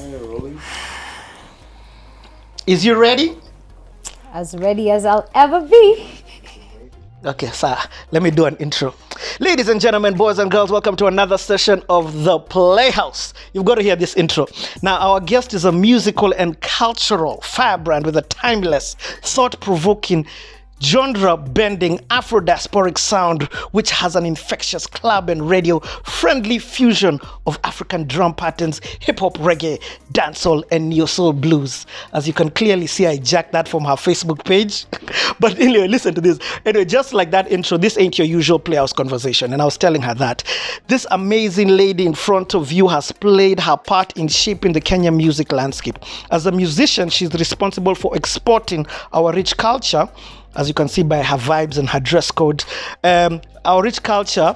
Rolling. Is you ready? As ready as I'll ever be. Okay, sir, let me do an intro. Ladies and gentlemen, boys and girls, welcome to another session of The Playhouse. You've got to hear this intro. Now, our guest is a musical and cultural firebrand with a timeless, thought-provoking, genre-bending Afro-diasporic sound, which has an infectious club and radio-friendly fusion of African drum patterns, hip-hop, reggae, dancehall, and neo-soul blues. As you can clearly see, I jacked that from her Facebook page. But anyway, listen to this. Anyway, just like that intro, this ain't your usual Playhouse conversation. And I was telling her that this amazing lady in front of you has played her part in shaping the Kenyan music landscape. As a musician, she's responsible for exporting our rich culture, as you can see by her vibes and her dress code, our rich culture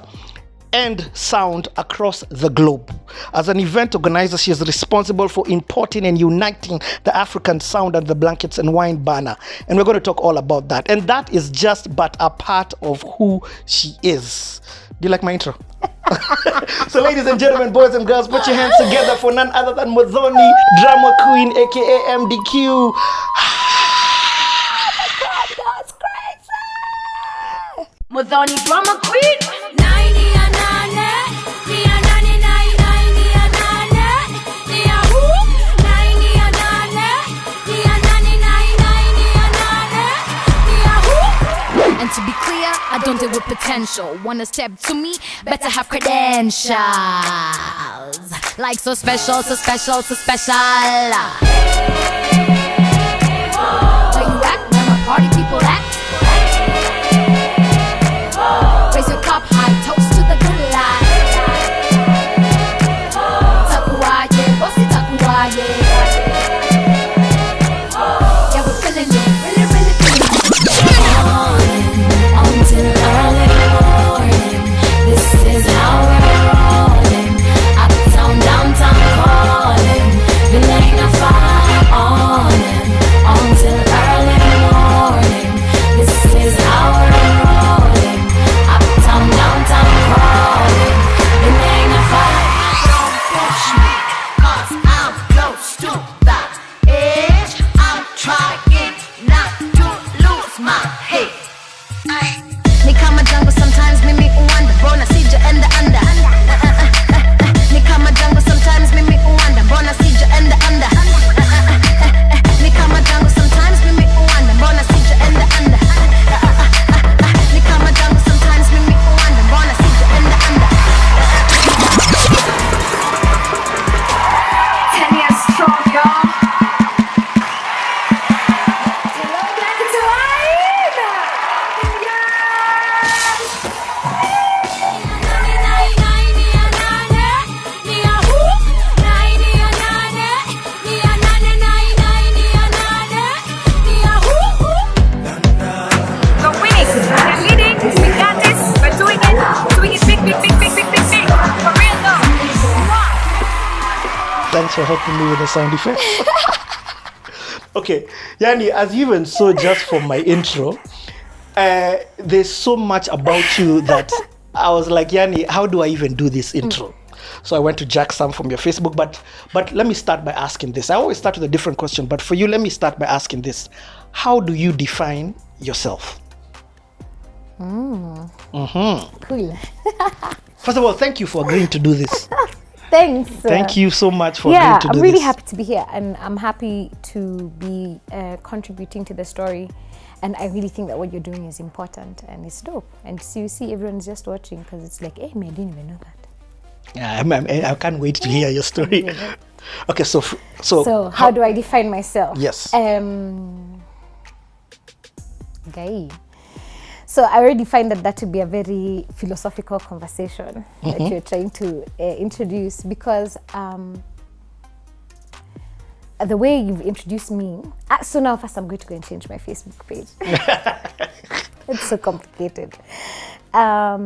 and sound across the globe. As an event organizer, she is responsible for importing and uniting the African sound under the blankets and wine banner. And we're going to talk all about that. And that is just but a part of who she is. Do you like my intro? So ladies and gentlemen, boys and girls, put your hands together for none other than Muthoni Drummer Queen, aka MDQ. Muthoni Drummer Queen. And to be clear, I don't deal with potential. Wanna step to me, better have credentials. Like so special, so special, so special. Where you at? Where my party people at? Raise your cup high, toast to the good life. Takuwaje, bossy takuwaje. Yeah, we're feeling it, really, really feeling it. Until early morning, this is how we're rolling. Uptown, downtown calling, we laying a fire on him. Until early morning, this is how we're rolling. Uptown, downtown calling, we laying a fire. Don't push me, 'cause I'm close to the edge. I'm trying not to lose my head. Ni kama jungle sometimes mimi uwanda mbona sija enda under. Ni kama jungle sometimes mimi uwanda mbona sija enda under. Ni kama jungle sometimes mimi uwanda mbona sija enda under. Ni kama jungle sometimes mimi uwanda mbona sija enda under. 10 years strong, y'all. We're winning. We're leading. We got this. We're doing it. Doing it big, big, big, big, big, big, big. For real though. Wow. Thanks for helping me with the sound effect. Okay, Yani, as you even saw just from my intro, there's so much about you that I was like, Yani, how do I even do this intro? So I went to jack some from your Facebook, but let me start by asking this. I always start with a different question, but for you, let me start by asking this. How do you define yourself? Cool. First of all, thank you for agreeing to do this. Thanks. Thank you so much for Yeah, agreeing to do I'm really this. happy to be here, and I'm happy to be contributing to the story. And I really think that what you're doing is important and it's dope. And so you see, everyone's just watching because it's like, hey, man, I didn't even know that. Yeah, I can't wait to hear your story. Okay, so how do I define myself? Yes. Okay. So I already find that to be a very philosophical conversation that you're trying to introduce, because the way you've introduced me, so now first I'm going to go and change my Facebook page. It's so complicated. I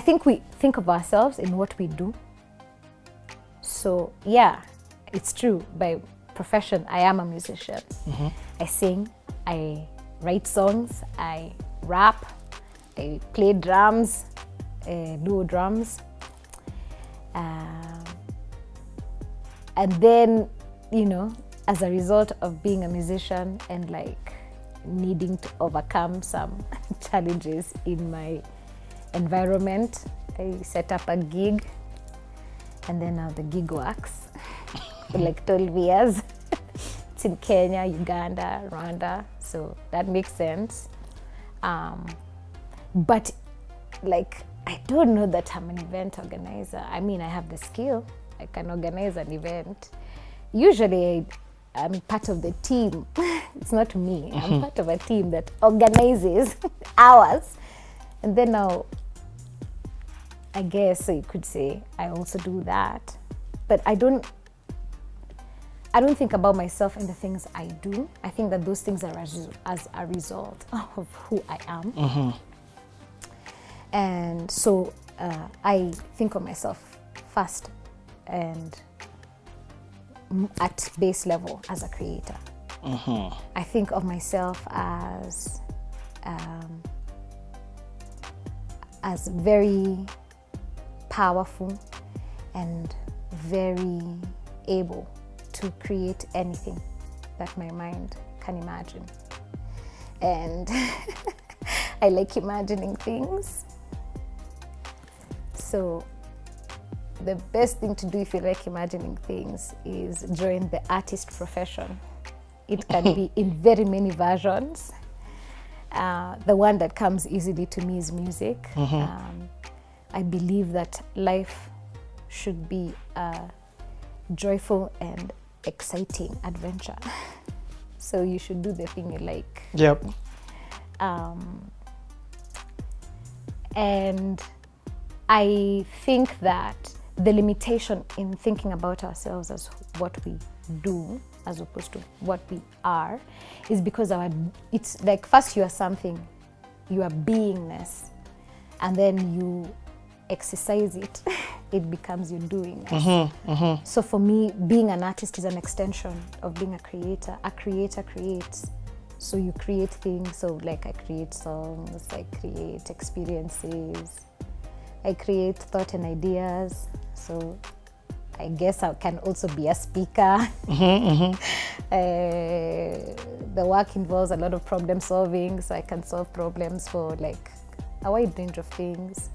think we think of ourselves in what we do. So yeah, it's true. By profession, I am a musician. I sing, I write songs, I rap, I play drums, duo drums. And then, you know, as a result of being a musician and like needing to overcome some challenges in my environment, I set up a gig, and then now the gig works for like 12 years. It's in Kenya, Uganda, Rwanda, so that makes sense. But like, I don't know that I'm an event organizer. I mean, I have the skill. I can organize an event. Usually, I'm part of the team. It's not me. I'm part of a team that organizes ours. And then now, I guess so you could say I also do that. But I don't think about myself and the things I do. I think that those things are as a result of who I am. And so I think of myself first and at base level as a creator. I think of myself as very powerful and very able to create anything that my mind can imagine. And I like imagining things. So the best thing to do if you like imagining things is join the artist profession. It can be in very many versions. The one that comes easily to me is music. I believe that life should be a joyful and exciting adventure. So you should do the thing you like. Yep. And I think that the limitation in thinking about ourselves as what we do as opposed to what we are is because it's like first you are something, you are beingness, and then you exercise it, it becomes your doingness. So for me, being an artist is an extension of being a creator. A creator creates. So you create things, so like I create songs, I create experiences, I create thought and ideas. So I guess I can also be a speaker. The work involves a lot of problem solving, so I can solve problems for like a wide range of things.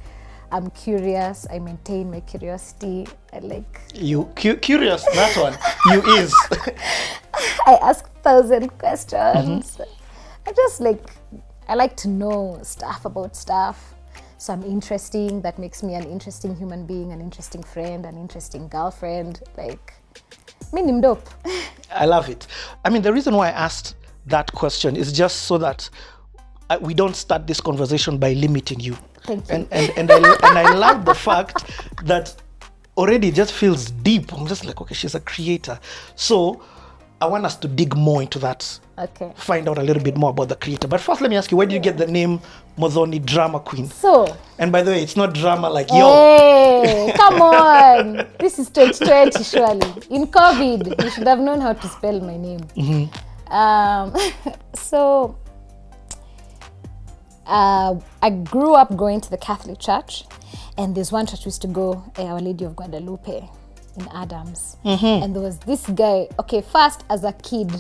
I'm curious, I maintain my curiosity. I like... You curious, that one. You is. I ask 1,000 questions. I like to know stuff about stuff. So I'm interesting. That makes me an interesting human being, an interesting friend, an interesting girlfriend. Like, me ni mdope. I love it. I mean, the reason why I asked that question is just so that we don't start this conversation by limiting you. Thank you. And I love the fact that already it just feels deep. I'm just like, okay, she's a creator. So I want us to dig more into that. Okay. Find out a little bit more about the creator. But first, let me ask you, where did you get the name Muthoni Drummer Queen? So. And by the way, it's not drama like Hey, come on. This is 2020, surely. In COVID, you should have known how to spell my name. So, I grew up going to the Catholic Church, and there's one church we used to go, Our Lady of Guadalupe in Adams. And there was this guy, okay, first as a kid,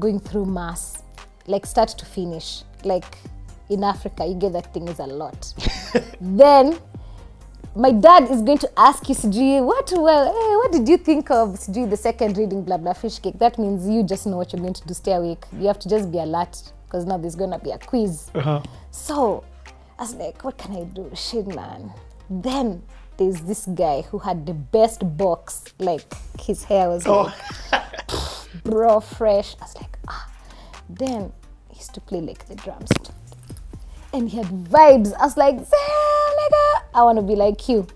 going through mass, like start to finish. Like in Africa, you get that thing is a lot. Then my dad is going to ask you, Sijui, what did you think of Sijui, the second reading, blah, blah, fish cake? That means you just know what you're going to do, stay awake. You have to just be alert, because now there's going to be a quiz. So I was like, what can I do? Shit, man. Then there's this guy who had the best box. Like, his hair was like, bro, fresh. I was like, Then he used to play like the drums. And he had vibes. I was like, I want to be like you.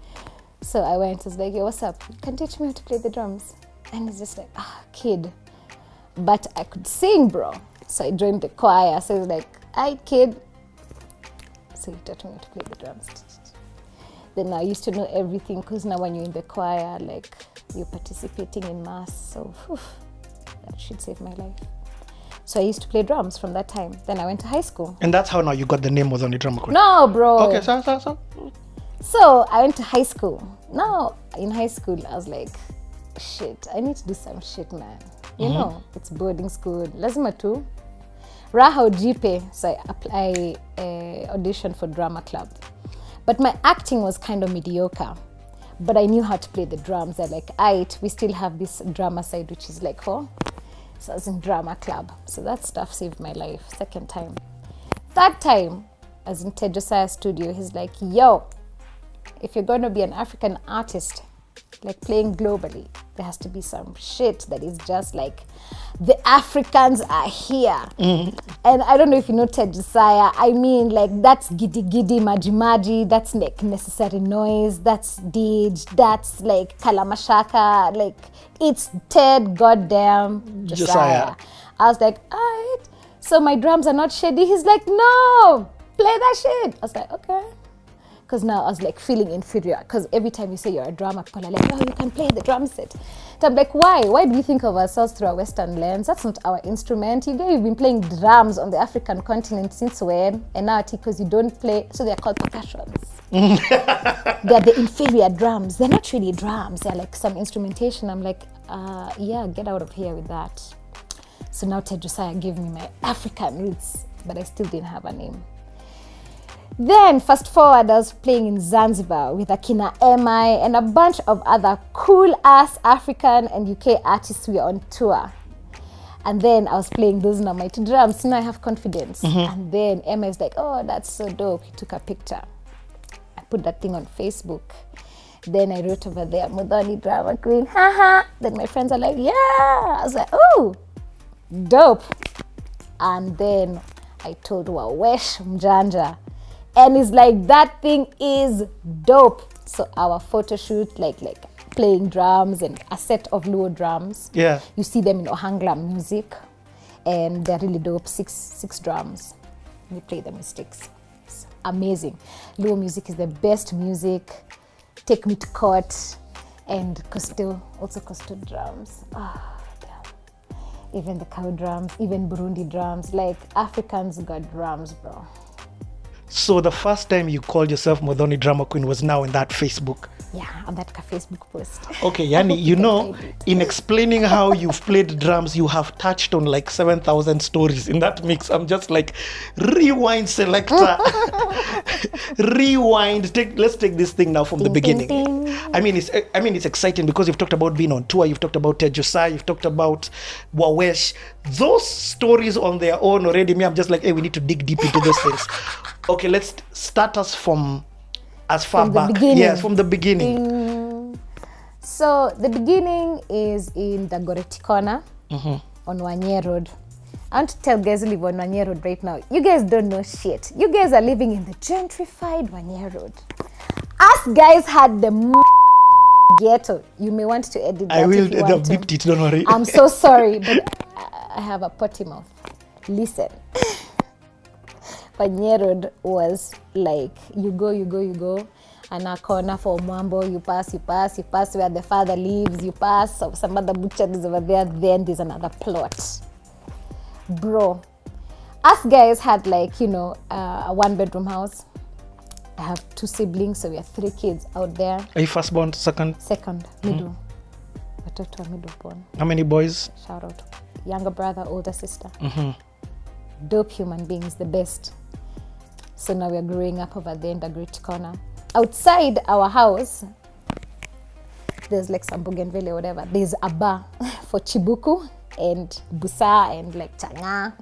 So I went, I was like, yo, what's up? You can teach me how to play the drums. And he's just like, kid. But I could sing, bro. So I joined the choir. So he was like, alright, kid. So he taught me how to play the drums. Then I used to know everything, because now when you're in the choir, like, you're participating in mass. So that should save my life. So I used to play drums from that time. Then I went to high school. And that's how now you got the name Muthoni Drummer Queen? No, bro. Okay, so. So I went to high school. Now, in high school, I was like, shit, I need to do some shit, man. You know, it's boarding school. Lazima tu. Raha ujipe. So I auditioned for drama club. But my acting was kind of mediocre. But I knew how to play the drums. I like, we still have this drama side, which is like, so I was in drama club. So that stuff saved my life. Second time. Third time, I was in Ted Josiah's studio. He's like, yo, if you're going to be an African artist, like playing globally, there has to be some shit that is just like, the Africans are here. And I don't know if you know Ted Josiah. I mean, like, that's giddy giddy, maji maji, that's like necessary noise, that's Dij, that's like Kalamashaka, like, it's Ted goddamn Josiah. I was like, alright. So my drums are not shady. He's like, no, play that shit. I was like, okay. Because now I was like feeling inferior. Because every time you say you're a drummer, people are like, oh, you can play the drum set. So I'm like, why? Why do we think of ourselves through a Western lens? That's not our instrument. You guys have been playing drums on the African continent since when? And now because you don't play, so they're called percussions. They're the inferior drums. They're not really drums. They're like some instrumentation. I'm like, yeah, get out of here with that. So now Ted Josiah gave me my African roots, but I still didn't have a name. Then, fast forward, I was playing in Zanzibar with Akina MI and a bunch of other cool-ass African and UK artists. We were on tour. And then I was playing those mighty drums. So now I have confidence. And then MI was like, oh, that's so dope. He took a picture. I put that thing on Facebook. Then I wrote over there, Muthoni Drummer Queen, haha. Then my friends are like, yeah. I was like, oh, dope. And then I told Wawesh Mjanja. And it's like, that thing is dope. So our photo shoot, like playing drums and a set of Luo drums. Yeah. You see them in Ohangla music. And they're really dope, six drums. We play them with sticks. It's amazing. Luo music is the best music. Take Me to Court. And Coastal, also Coastal drums. Damn. Even the cow drums, even Burundi drums. Like, Africans got drums, bro. So the first time you called yourself Muthoni Drummer Queen was now in that Facebook. Yeah, on that Facebook post. Okay, Yani, you know, in explaining how you've played drums, you have touched on like 7,000 stories in that mix. I'm just like, rewind, selector. Rewind. Let's take this thing now from the beginning. Ding, ding. I mean, it's exciting because you've talked about being on tour. You've talked about Ted Josiah. You've talked about Wawesh. Those stories on their own already. Me, I'm just like, hey, we need to dig deep into those things. Okay, let's start us from as far From the back. beginning. Yes, from the beginning. So the beginning is in the Goreti Corner on Wanye Road. I want to tell guys who live on Wanye Road right now, you guys don't know shit. You guys are living in the gentrified Wanye Road. Us guys had the ghetto. You may want to edit that. I will if you want to. beep it, don't worry. I'm so sorry, but I have a potty mouth. Listen. Wanye Road was like, you go, and a corner for Mwambo, you pass where the father lives, you pass, so some other butcher is over there, then there's another plot. Bro, us guys had like, you know, a 1-bedroom house. I have 2 siblings, so we are 3 kids out there. Are you first born, second? Second, middle. Watoto wa middle born. How many boys? Shout out. Younger brother, older sister. Dope human beings, the best. So now we're growing up over there in the Great Corner. Outside our house, there's like some bougainvillea or whatever. There's a bar for Chibuku and Busa and like Changa.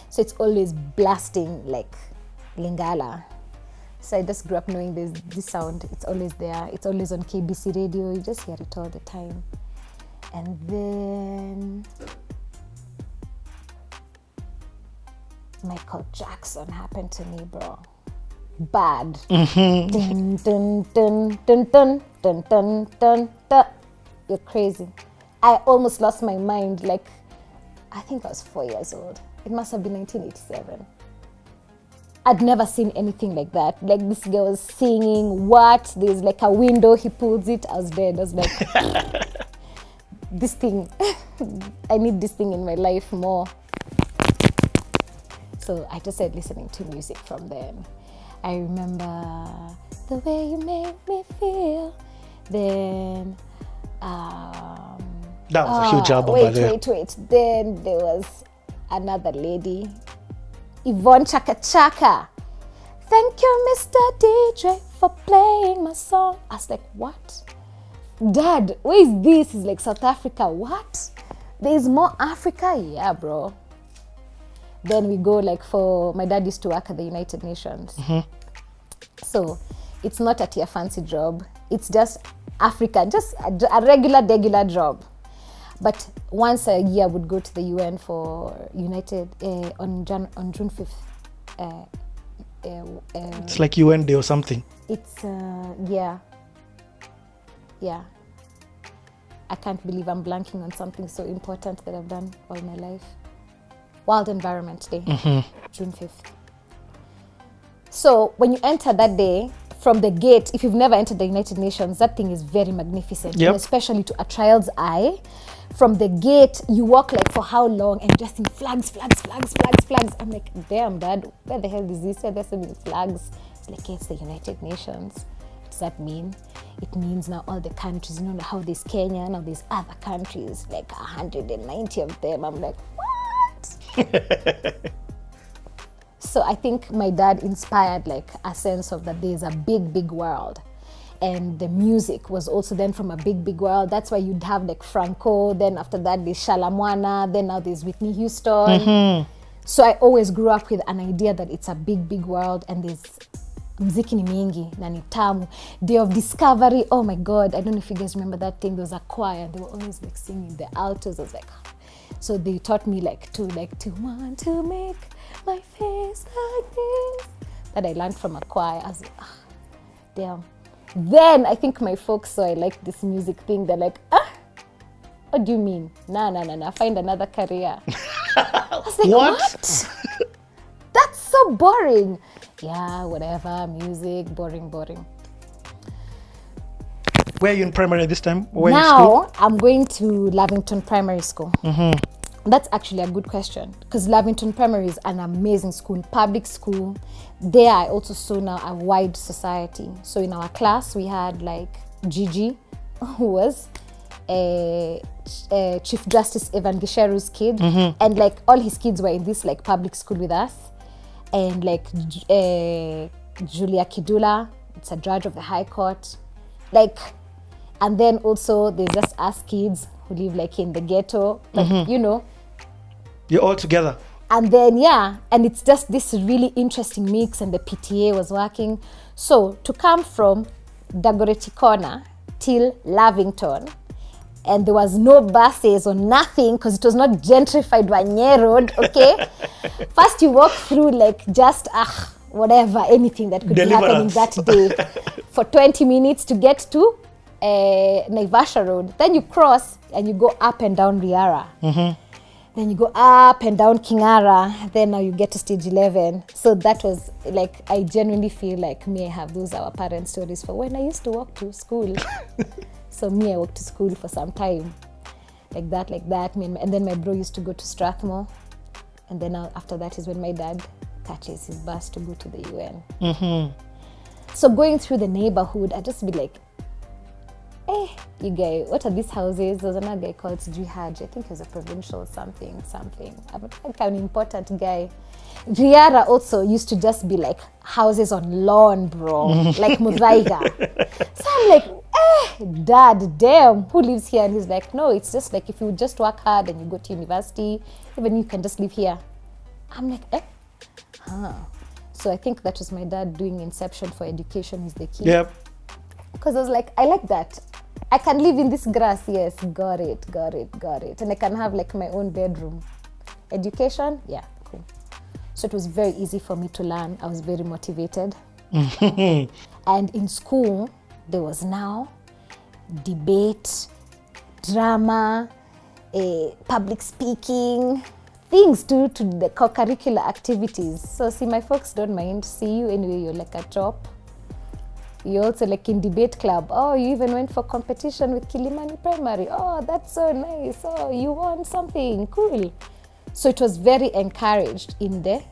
So it's always blasting like Lingala. So I just grew up knowing this sound. It's always there. It's always on KBC radio. You just hear it all the time. And then Michael Jackson happened to me, bro. Bad. Dun, dun, dun, dun, dun, dun, dun, dun, dun. You're crazy. I almost lost my mind. Like, I think I was 4 years old. It must have been 1987. I'd never seen anything like that. Like, this girl was singing, what? There's like a window, he pulls it. I was dead. I was like, this thing, I need this thing in my life more. So I just started listening to music from then. I remember The Way You Make Me Feel. Then That was a huge album by Wait, there. wait. Then there was another lady, Yvonne Chaka Chaka. Thank you, Mr. DJ, for playing my song. I was like, what? Dad, where is this? He's like, South Africa. What? There's more Africa? Yeah, bro. Then we go like for, my dad used to work at the United Nations. So it's not a fancy job. It's just Africa, just a regular job. But once a year I would go to the UN for United, on June 5th. It's like UN Day or something. It's, yeah. I can't believe I'm blanking on something so important that I've done all my life. World Environment Day, June 5th. So when you enter that day, from the gate, if you've never entered the United Nations, that thing is very magnificent, Yep. and especially to a child's eye. From the gate, you walk like for how long, and just in flags. I'm like, damn, Dad, where the hell is this? There's so many flags. It's like, it's the United Nations. What does that mean? It means now all the countries, you know how there's Kenya, now there's other countries, like 190 of them. I'm like, what? So I think my dad inspired like a sense of that there's a big world. And the music was also then from a big world. That's why you'd have like Franco, then after that there's Shalamwana, then now there's Whitney Houston. So I always grew up with an idea that it's a big world, and there's mziki ni mingi na ni tamu. Day of Discovery, oh my God, I don't know if you guys remember that thing. There was a choir, they were always like singing the altos. I was like, so they taught me to want to make my face like this. That I learned from a choir. I was like, damn. Then I think my folks saw I liked this music thing. They're like, what do you mean? Nah, find another career. I was like, what? That's so boring. Yeah, whatever, music, boring. Where are you in primary this time? Where Now I'm going to Lavington Primary School. That's actually a good question, because Lavington Primary is an amazing school, public school. There I also saw now a wide society. So in our class we had like Gigi, who was Chief Justice Evan Gisheru's kid, and like all his kids were in this like public school with us. And like Julia Kidula, it's a judge of the High Court. Like, and then also there's just us kids who live like in the ghetto, but you know. You're all together. And then, and it's just this really interesting mix, and the PTA was working. So to come from Dagoretti Corner till Lavington, and there was no buses or nothing because it was not gentrified Wanye Road, okay? First you walk through like just, whatever, anything that could be happening that day for 20 minutes to get to Naivasha Road. Then you cross and you go up and down Riara. Then you go up and down Kingara. Then now you get to stage 11. So that was like, I genuinely feel like I have those our parents' stories for when I used to walk to school. So I walked to school for some time. Like that. And then my bro used to go to Strathmore. And then after that is when my dad catches his bus to go to the UN. So going through the neighborhood, I'd just be like, you guys, what are these houses? There's another guy called Jihad. I think he was a provincial something. I'm like an important guy. Riara also used to just be like houses on lawn, bro. Like Muthaiga. So I'm like, Dad, damn, who lives here? And he's like, no, it's just like if you just work hard and you go to university, even you can just live here. I'm like, So I think that was my dad doing inception for education is the key. Yep. Because I was like, I like that. I can live in this grass, yes, got it. And I can have like my own bedroom. Education, yeah, cool. So it was very easy for me to learn. I was very motivated. And in school, there was now debate, drama, public speaking, things to the co-curricular activities. So see, my folks don't mind. See you anyway, you're like a top. You're also like in debate club. Oh, you even went for competition with Kilimani Primary. Oh, that's so nice. Oh, you won something. Cool. So it was very encouraged in the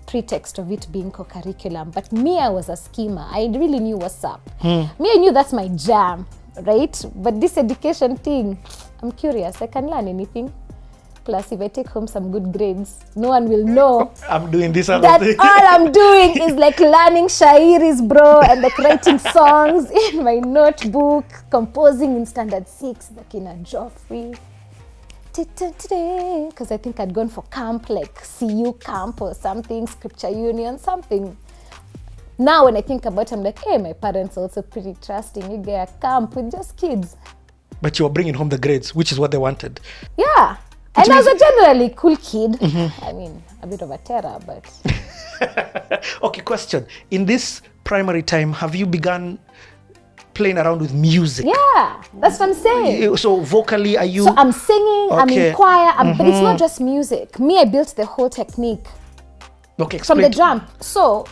pretext of it being co-curriculum. But me, I was a schemer. I really knew what's up. Me, I knew that's my jam, right? But this education thing, I'm curious. I can learn anything. Plus, if I take home some good grades, no one will know I'm doing this other that thing. all I'm doing is like learning shairis, bro, and like writing songs in my notebook, composing in standard 6, like in a Joffrey. Because I think I'd gone for camp, like CU camp or something, scripture union, something. Now when I think about it, I'm like, hey, my parents are also pretty trusting. You get a camp with just kids. But you were bringing home the grades, which is what they wanted. Yeah. And I was a generally cool kid. I mean, a bit of a terror, but... Okay, question. In this primary time, have you begun playing around with music? Yeah, that's what I'm saying. So vocally, are you... So I'm singing, I'm in choir, but it's not just music. Me, I built the whole technique Okay, from explain. the drum. So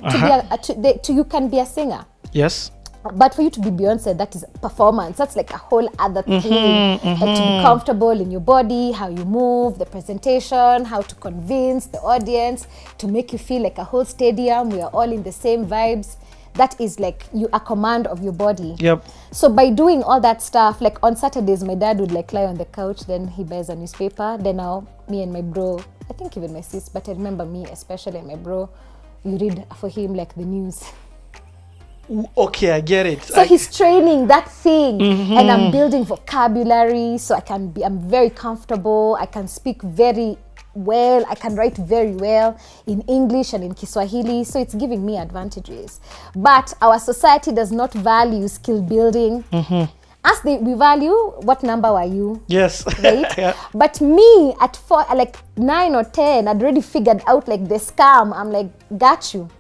you can be a singer. Yes. But for you to be Beyonce, that is performance. That's like a whole other thing. Like to be comfortable in your body, how you move, the presentation, how to convince the audience, to make you feel like a whole stadium. We are all in the same vibes. That is like you a command of your body. Yep. So by doing all that stuff, like on Saturdays, my dad would like lie on the couch, then he buys a newspaper. Then now me and my bro, I think even my sis, but I remember me especially, my bro, you read for him like the news. Okay, I get it. So he's training that thing, and I'm building vocabulary, so I'm very comfortable. I can speak very well. I can write very well in English and in Kiswahili, so it's giving me advantages. But our society does not value skill building. As we value, what number were you? Yes. Right? Yeah. But me at 9 or 10, I'd already figured out like the scam. I'm like, got you.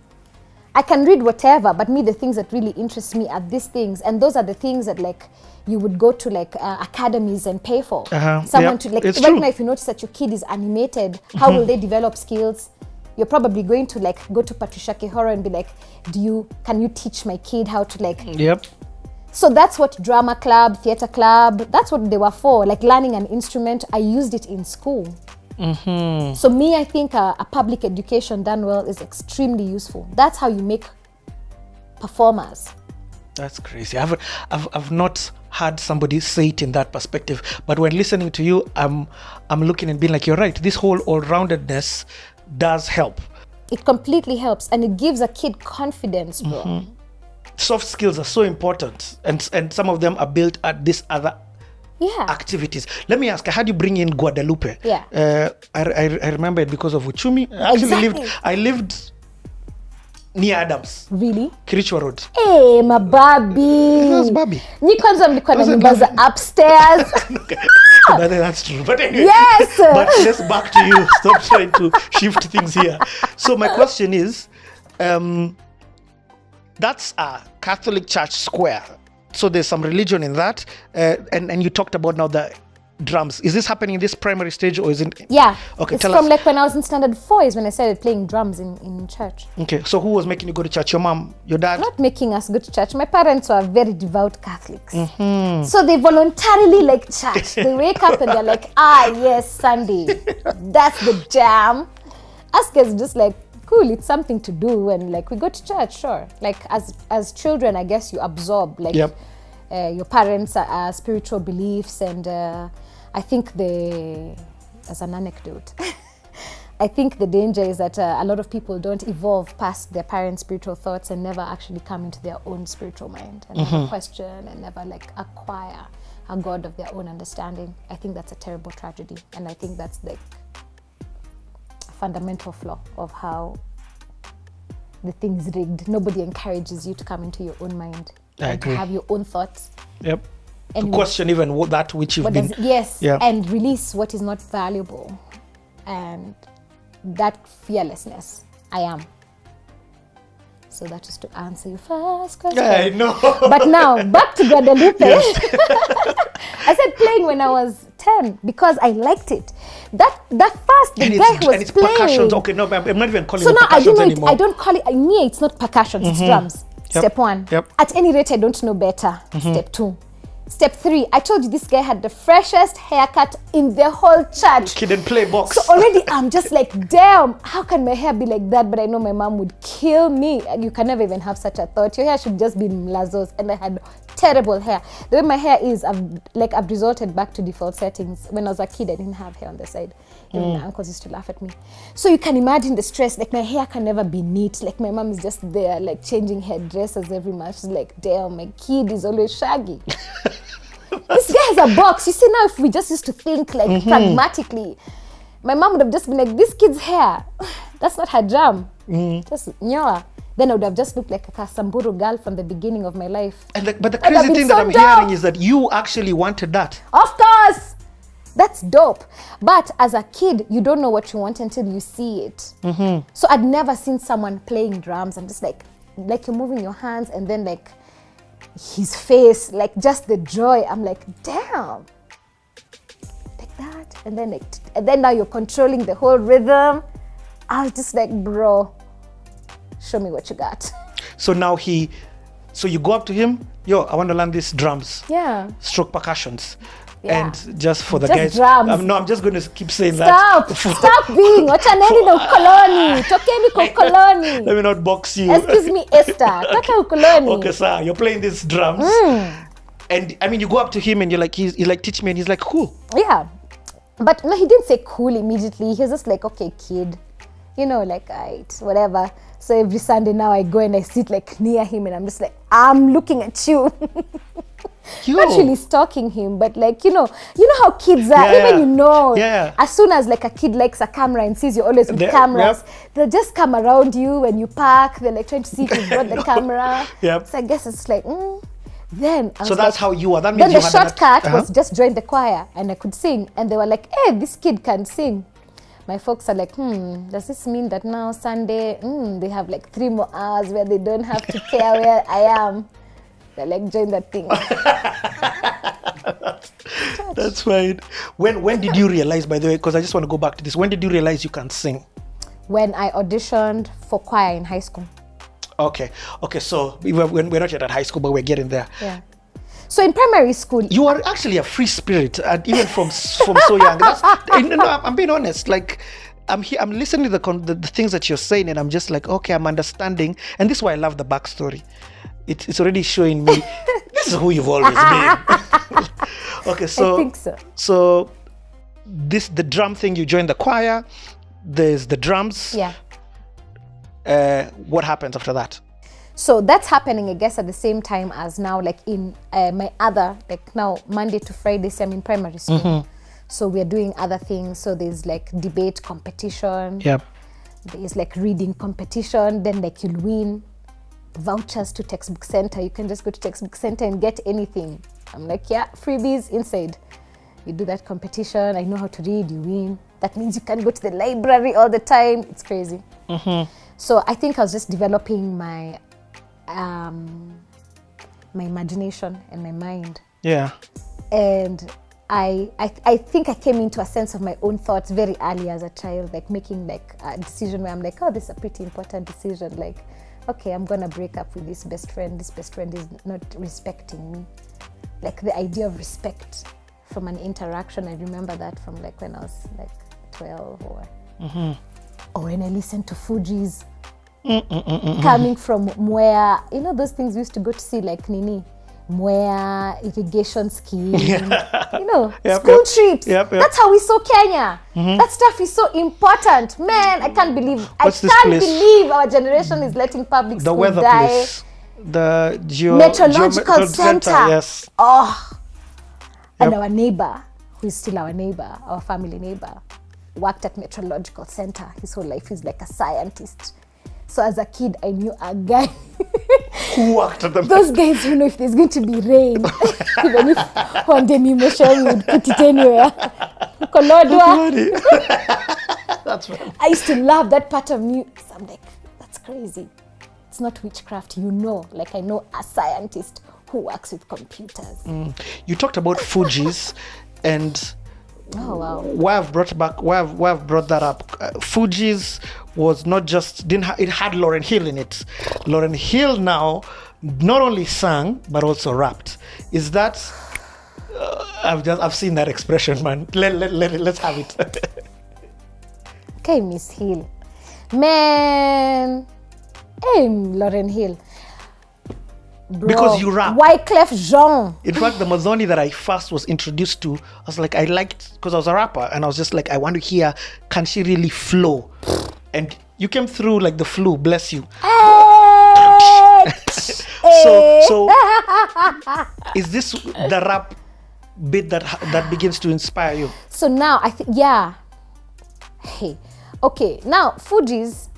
I can read whatever, but me, the things that really interest me are these things. And those are the things that like you would go to like academies and pay for. Someone to like, it's right true. now, if you notice that your kid is animated, how will they develop skills? You're probably going to like go to Patricia Kehoro and be like, can you teach my kid how to like... Yep. So that's what drama club, theater club, that's what they were for. Like learning an instrument, I used it in school. So me, I think a public education done well is extremely useful. That's how you make performers. That's crazy. I've not had somebody say it in that perspective. But when listening to you, I'm looking and being like, you're right. This whole all-roundedness does help. It completely helps, and it gives a kid confidence, bro. Soft skills are so important, and some of them are built at this other activities. Let me ask, I had you bring in Guadalupe. Yeah. I remember it because of Uchumi. I lived near Adams. Really? Kirichwa Road. Hey, my baby. How's Babi? Ni kwanza mlikuwa na nyumba za upstairs. That's true. But anyway, Yes. But let's back to you. Stop trying to shift things here. So my question is, that's a Catholic Church square. So there's some religion in that. And you talked about now the drums. Is this happening in this primary stage or is it? Yeah. Okay, it's tell from us. like when I was in standard 4 is when I started playing drums in church. Okay, so who was making you go to church? Your mom, your dad? Not making us go to church. My parents were very devout Catholics. So they voluntarily like church. They wake up and they're like, yes, Sunday. That's the jam. Us kids just like, cool, it's something to do, and like we go to church, sure. Like as children, I guess you absorb like your parents' spiritual beliefs, and I think as an anecdote, I think the danger is that a lot of people don't evolve past their parents' spiritual thoughts and never actually come into their own spiritual mind and never question and never like acquire a God of their own understanding. I think that's a terrible tragedy, and I think that's like fundamental flaw of how the thing's rigged. Nobody encourages you to come into your own mind and to have your own thoughts. Yep. And to question even that which you've been. And release what is not valuable. And that fearlessness, I am. So that is to answer your first question. Yeah, I know. But now, back to Guadalupe. I said playing when I was 10 because I liked it. That first, the guy who was playing. Percussions. Okay, no, I'm not even calling so it now percussions anymore. I don't call it, me, it's not percussions, it's drums. Step 1. At any rate, I don't know better. Step 2. Step 3, I told you this guy had the freshest haircut in the whole church. Kid and play box. So already I'm just like, damn, how can my hair be like that? But I know my mom would kill me. And you can never even have such a thought. Your hair should just be Lazos. And I had terrible hair. The way my hair is, I've resorted back to default settings. When I was a kid, I didn't have hair on the side. Even my uncles used to laugh at me. So you can imagine the stress. Like my hair can never be neat. Like my mom is just there, like changing hairdressers every month. She's like, damn, my kid is always shaggy. This guy has a box. You see, now if we just used to think like pragmatically, my mom would have just been like, this kid's hair, that's not her jam. Just nyoa. Then I would have just looked like a Kasamburu girl from the beginning of my life. But the crazy thing that I'm hearing is that you actually wanted that. Of course! That's dope. But as a kid, you don't know what you want until you see it. So I'd never seen someone playing drums. I'm just like you're moving your hands and then like his face, like just the joy. I'm like, damn, like that. And then now you're controlling the whole rhythm. I was just like, bro, show me what you got. So now so you go up to him, yo, I want to learn these drums. Yeah. Stroke percussions. Yeah. And just for the Just guys. drums. No, I'm just going to keep saying that. Stop being. Wachaneni na ukoloni. Tokeni kwa ukoloni. Let me not box you. Excuse me, Esther. Toka ukoloni. Okay, sir, you're playing these drums. And I mean, you go up to him and you're like, he's like, teach me. And he's like, cool. Yeah. But no, he didn't say cool immediately. He was just like, okay, kid. You know, like, alright, whatever. So every Sunday now I go and I sit like near him and I'm just like, I'm looking at you. Not really stalking him, but like, you know how kids are, even you know, as soon as like a kid likes a camera and sees you're always with cameras, they'll just come around you when you park, they're like trying to see if you brought the camera. So I guess it's like, Then I was that's how you are. That means then the shortcut was just join the choir and I could sing. And they were like, hey, this kid can sing. My folks are like, does this mean that now Sunday, they have like 3 more hours where they don't have to care where I am? They're like, join that thing. That's fine. When did you realize, by the way, because I just want to go back to this, when did you realize you can sing? When I auditioned for choir in high school. Okay, so we're not yet at high school, but we're getting there. Yeah. So in primary school, you are actually a free spirit, and even from so young. I'm being honest. Like, I'm listening to the things that you're saying, and I'm just like, okay, I'm understanding. And this is why I love the backstory. It's already showing me this is who you've always been. Okay, so I think so. So the drum thing, you join the choir. There's the drums. Yeah. What happens after that? So that's happening, I guess, at the same time as now, like in my other, like now Monday to Friday, I'm in primary school. So we're doing other things. So there's like debate competition. Yep. There's like reading competition. Then like you'll win vouchers to textbook center. You can just go to textbook center and get anything. I'm like, yeah, freebies inside. You do that competition. I know how to read, you win. That means you can go to the library all the time. It's crazy. So I think I was just developing my my imagination and my mind. Yeah. And I think I came into a sense of my own thoughts very early as a child, like making like a decision where I'm like, oh, this is a pretty important decision. Like, okay, I'm gonna break up with this best friend. This best friend is not respecting me. Like the idea of respect from an interaction, I remember that from like when I was like 12 or when I listened to Fugees coming from Mwea, you know those things we used to go to see, like Nini, Mwea, irrigation scheme, you know, school trips. That's how we saw Kenya. That stuff is so important. Man, I can't believe our generation is letting public school weather die. Place. The Meteorological center. Yes. And our neighbor, who is still our neighbor, our family neighbor, worked at Meteorological Center. His whole life he's like a scientist. So as a kid, I knew a guy who worked at those guys, you know, if there's going to be rain, even if one day me Michelle would put it anywhere. That's right. I used to love that part of me. So I'm like, that's crazy. It's not witchcraft, you know. Like I know a scientist who works with computers. You talked about Fugees, and why I've brought that up. Fugees was not just it had Lauryn Hill in it. Lauryn Hill now not only sang but also rapped. Is that I've seen that expression, man. Let's have it. Okay, Miss Hill. Man. Hey, Lauren Hill. Bro, Because you rap. Wyclef Jean. In fact, the Muthoni that I first was introduced to, I was like, I liked, because I was a rapper, and I was just like, I want to hear, can she really flow? And you came through like the flu, bless you. So is this the rap bit that begins to inspire you? So now I think, yeah. Hey, okay, now Fugees.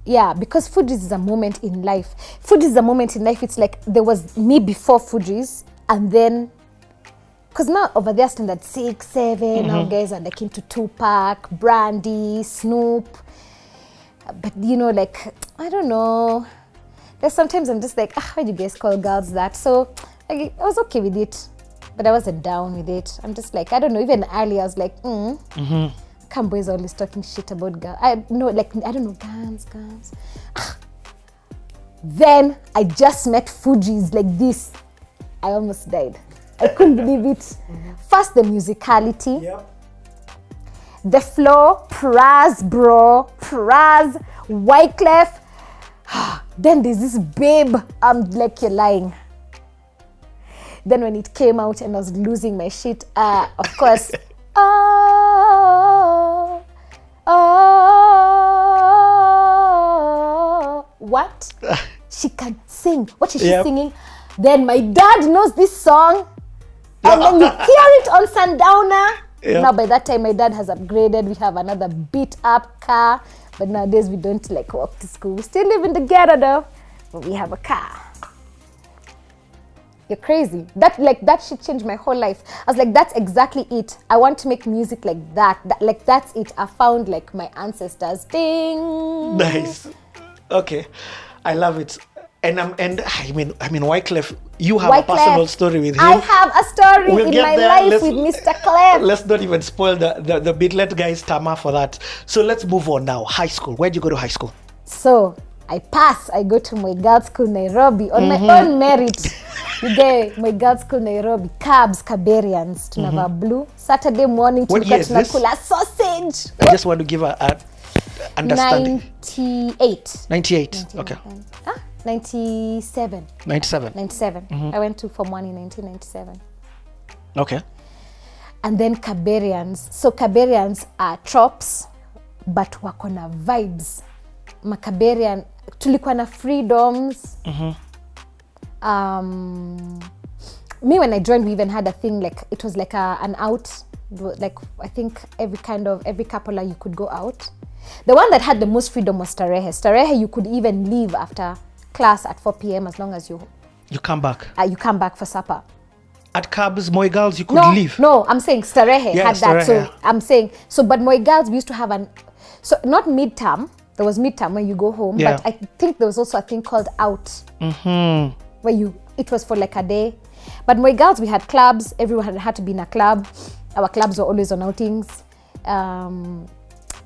Yeah, because Fugees is a moment in life. Fugees is a moment in life. It's like there was me before Fugees, and then, because now over there standard 6, 7, now guys are like into Tupac, Brandy, Snoop. But you know, like, I don't know. There's sometimes I'm just like, why do you guys call girls that? So like, I was okay with it, but I wasn't down with it. I'm just like, I don't know, even earlier I was like, Come boys always talking shit about girls. I don't know, guns. Then I just met Fugees like this. I almost died. I couldn't believe it. First, the musicality. Yep. The flow, Praz, bro, Praz, Wyclef. Then there's this babe, I'm like, you're lying. Then when it came out and I was losing my shit, of course, what? She can sing. What is she singing? Then my dad knows this song. And then you hear it on Sundowner. Yep. Now by that time my dad has upgraded. We have another beat up car. But nowadays we don't like walk to school. We still live in the ghetto though. But we have a car. You're crazy. That shit changed my whole life. I was like, that's exactly it. I want to make music like that. Like that's it. I found like my ancestors. Ding. Nice. Okay. I love it. And I mean Wyclef, you have a personal story with him. I have a story We'll in get my there. life with Mr. Clef. Let's not even spoil the bit. Let guys tama for that. So let's move on now. High school. Where'd you go to high school? So I pass. I go to my girls' school Nairobi on my own merit. You get my girls' school Nairobi. Caberians. Tunava blue. Saturday morning What year is this? tunakula sausage. I just want to give a understanding. 98. 98. Okay. 97. 97. I went to Form 1 in 1997. Okay. And then Caberians. So Caberians are tropes, but wako na vibes. Macaberian, tulikuwa na freedoms. Me when I joined, we even had a thing like, it was like an out, like I think every couple you could go out. The one that had the most freedom was Starehe. Starehe, you could even leave after class at 4 p.m. as long as you come back. You come back for supper. At Cabs, Moi Girls, you could leave. No, I'm saying Starehe had that. Starehe, So I'm saying, but Moi Girls, we used to have so not midterm. There was midterm when you go home, but I think there was also a thing called out, where it was for like a day. But Moi Girls, we had clubs. Everyone had to be in a club. Our clubs were always on outings.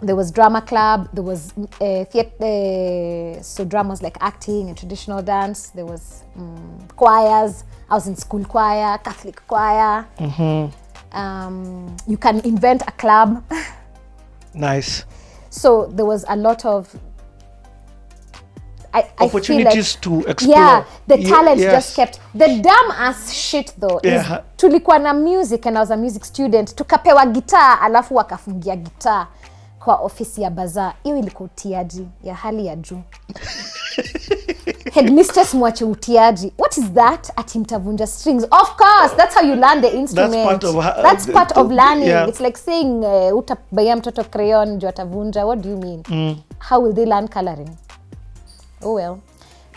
There was drama club. There was theater. So drama was like acting and traditional dance. There was choirs. I was in school choir, Catholic choir. You can invent a club. Nice. So there was a lot of opportunities to explore. Yeah, the talent just kept. The dumb ass shit though is tulikuwa na music and I was a music student. Tukapewa gitaa alafu wakafungia gitaa kwa ofisi ya bazaar. Hiyo ilikuwa utiaji ya hali ya juu. Headmistress mwache utiaji. What is that? Ati mtavunja strings. Of course, that's how you learn the instrument. That's part of learning. Yeah. It's like saying utabaya mtoto crayon juu atavunja. What do you mean? How will they learn coloring? Oh well.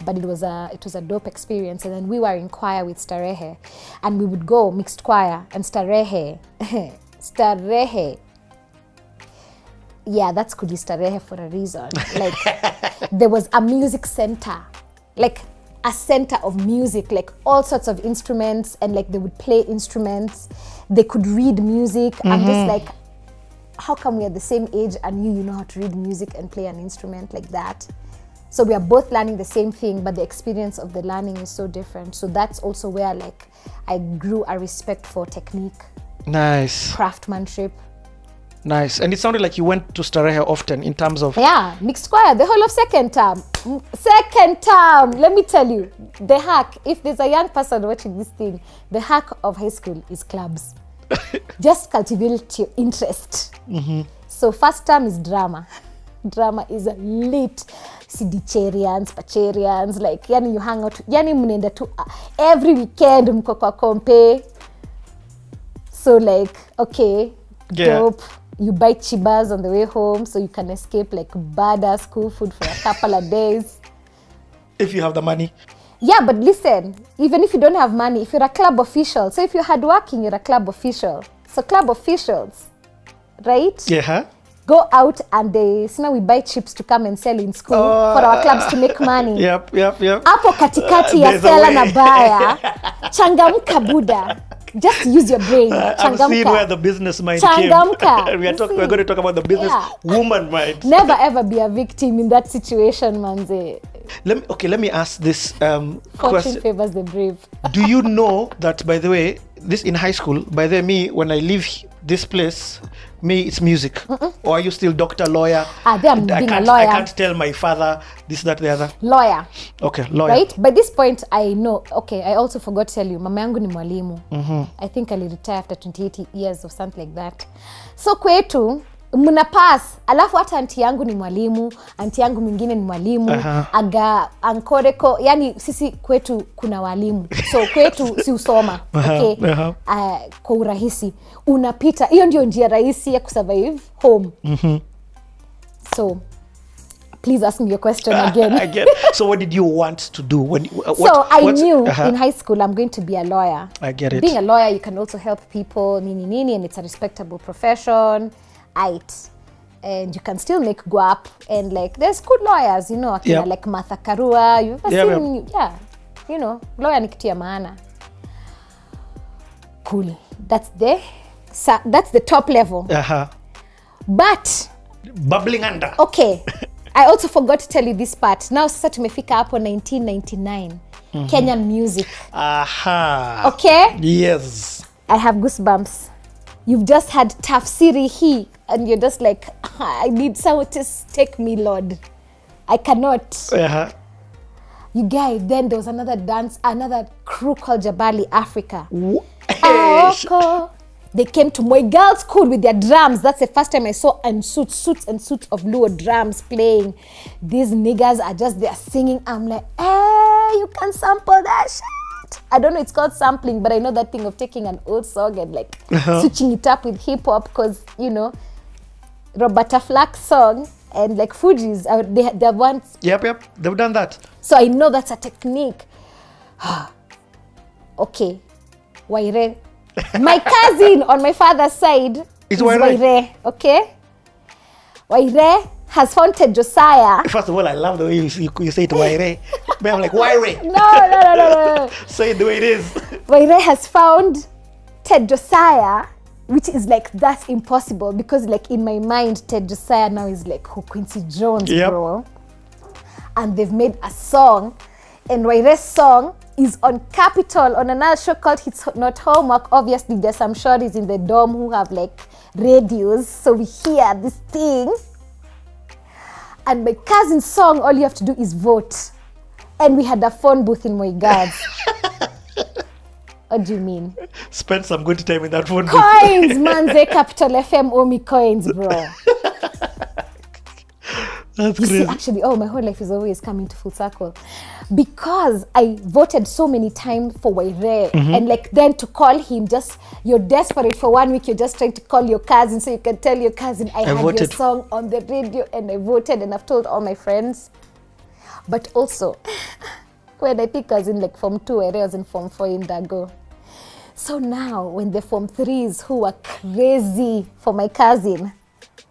But it was a dope experience. And then we were in choir with Starehe. And we would go mixed choir and Starehe. Starehe. Yeah, that's Kudi Starehe for a reason. Like, there was a music center. Like, a center of music. Like, all sorts of instruments. And, like, they would play instruments. They could read music. I'm just like, how come we are the same age and you know how to read music and play an instrument like that? So we are both learning the same thing, but the experience of the learning is so different. So that's also where like I grew a respect for technique, Nice. craftsmanship. Nice. And it sounded like you went to Starehe often in terms of... Yeah, mixed choir, the whole of second term. Second term, let me tell you, the hack, if there's a young person watching this thing, the hack of high school is clubs. Just cultivate your interest. So first term is drama. Drama is lit. Sidicerians, Pacherians, like, yani you hang out, yani mnenda tu every weekend mko kwa kompe. So like, okay, dope. You buy chibas on the way home so you can escape like badass school food for a couple of days. If you have the money. Yeah, but listen, even if you don't have money, if you're a club official, so if you're hardworking, you're a club official. So club officials, right? Yeah. Go out and so now we buy chips to come and sell in school for our clubs to make money. Yep. Hapo katikati ya There's a sela way. na baya, changamka buda. Just use your brain. I'm seeing where the business mind Changamka. came. We're going to talk about the business woman mind. Never ever be a victim in that situation, manze. Let me ask this Fortune question. favors the brave. Do you know that, by the way, this in high school, by the way, me, when I leave this place, me, it's music. Or are you still doctor, lawyer? I'm being a lawyer. I can't tell my father this, that, the other. Lawyer. Okay, lawyer. Right? By this point, I know. Okay, I also forgot to tell you, mama yangu ni mwalimu. I think I'll retire after 28 years or something like that. So kwetu, muna pass. Alafu hata auntie yangu ni mwalimu, auntie yangu mwingine ni mwalimu, aga ankoreko, yani sisi kwetu kuna walimu. So kwetu si usoma, okay? Kwa urahisi. Unapita, hiyo ndio njia rahisi ya kusurvive home. So, please ask me your question again. I get it. So what did you want to do? I knew in high school I'm going to be a lawyer. I get it. Being a lawyer, you can also help people, and it's a respectable profession. And you can still make guap, and like there's good lawyers, you know, like Martha Karua, you've seen, you know, lawyer ni kitu ya maana. Cool. That's the top level. But bubbling under. Okay. I also forgot to tell you this part. Now sasa tumefika hapo 1999. Kenyan music. Okay? Yes. I have goosebumps. You've just had tafsiri hii and you're just like, I need someone to take me, Lord. I cannot. You guys, then there was another crew called Jabali Africa. They came to my girls' school with their drums. That's the first time I saw suits of Luo drums playing. These niggas are just there singing. I'm like, hey, you can sample that shit. I don't know, it's called sampling, but I know that thing of taking an old song and like switching it up with hip hop, because you know, Roberta Flack's song and like Fugees, they're once. Yep, they've done that. So I know that's a technique. Okay, Waire. My cousin on my father's side is Waire. Okay, Waire has found Ted Josiah. First of all, I love the way you say it, Waire. But I'm like, Waire. No. Say it the way it is. Waire has found Ted Josiah, which is like, that's impossible, because like in my mind, Ted Josiah now is like Quincy Jones, bro. And they've made a song, and Waire's song is on Capitol on another show called It's Not Homework. Obviously, there's some shorties in the dorm who have like radios, so we hear this thing. And my cousin's song, all you have to do is vote. And we had a phone booth in Moigads. What do you mean? Spend some good time in that phone booth. Coins, manze, Capital FM owe me coins, bro. That's you crazy. See, actually, my whole life is always coming to full circle. Because I voted so many times for Waire, and like then to call him, just, you're desperate for 1 week, you're just trying to call your cousin so you can tell your cousin, I had your song on the radio and I voted, and I've told all my friends. But also, when I think I was in like Form 2, I was in Form 4 in Dago. So now, when the Form 3s who were crazy for my cousin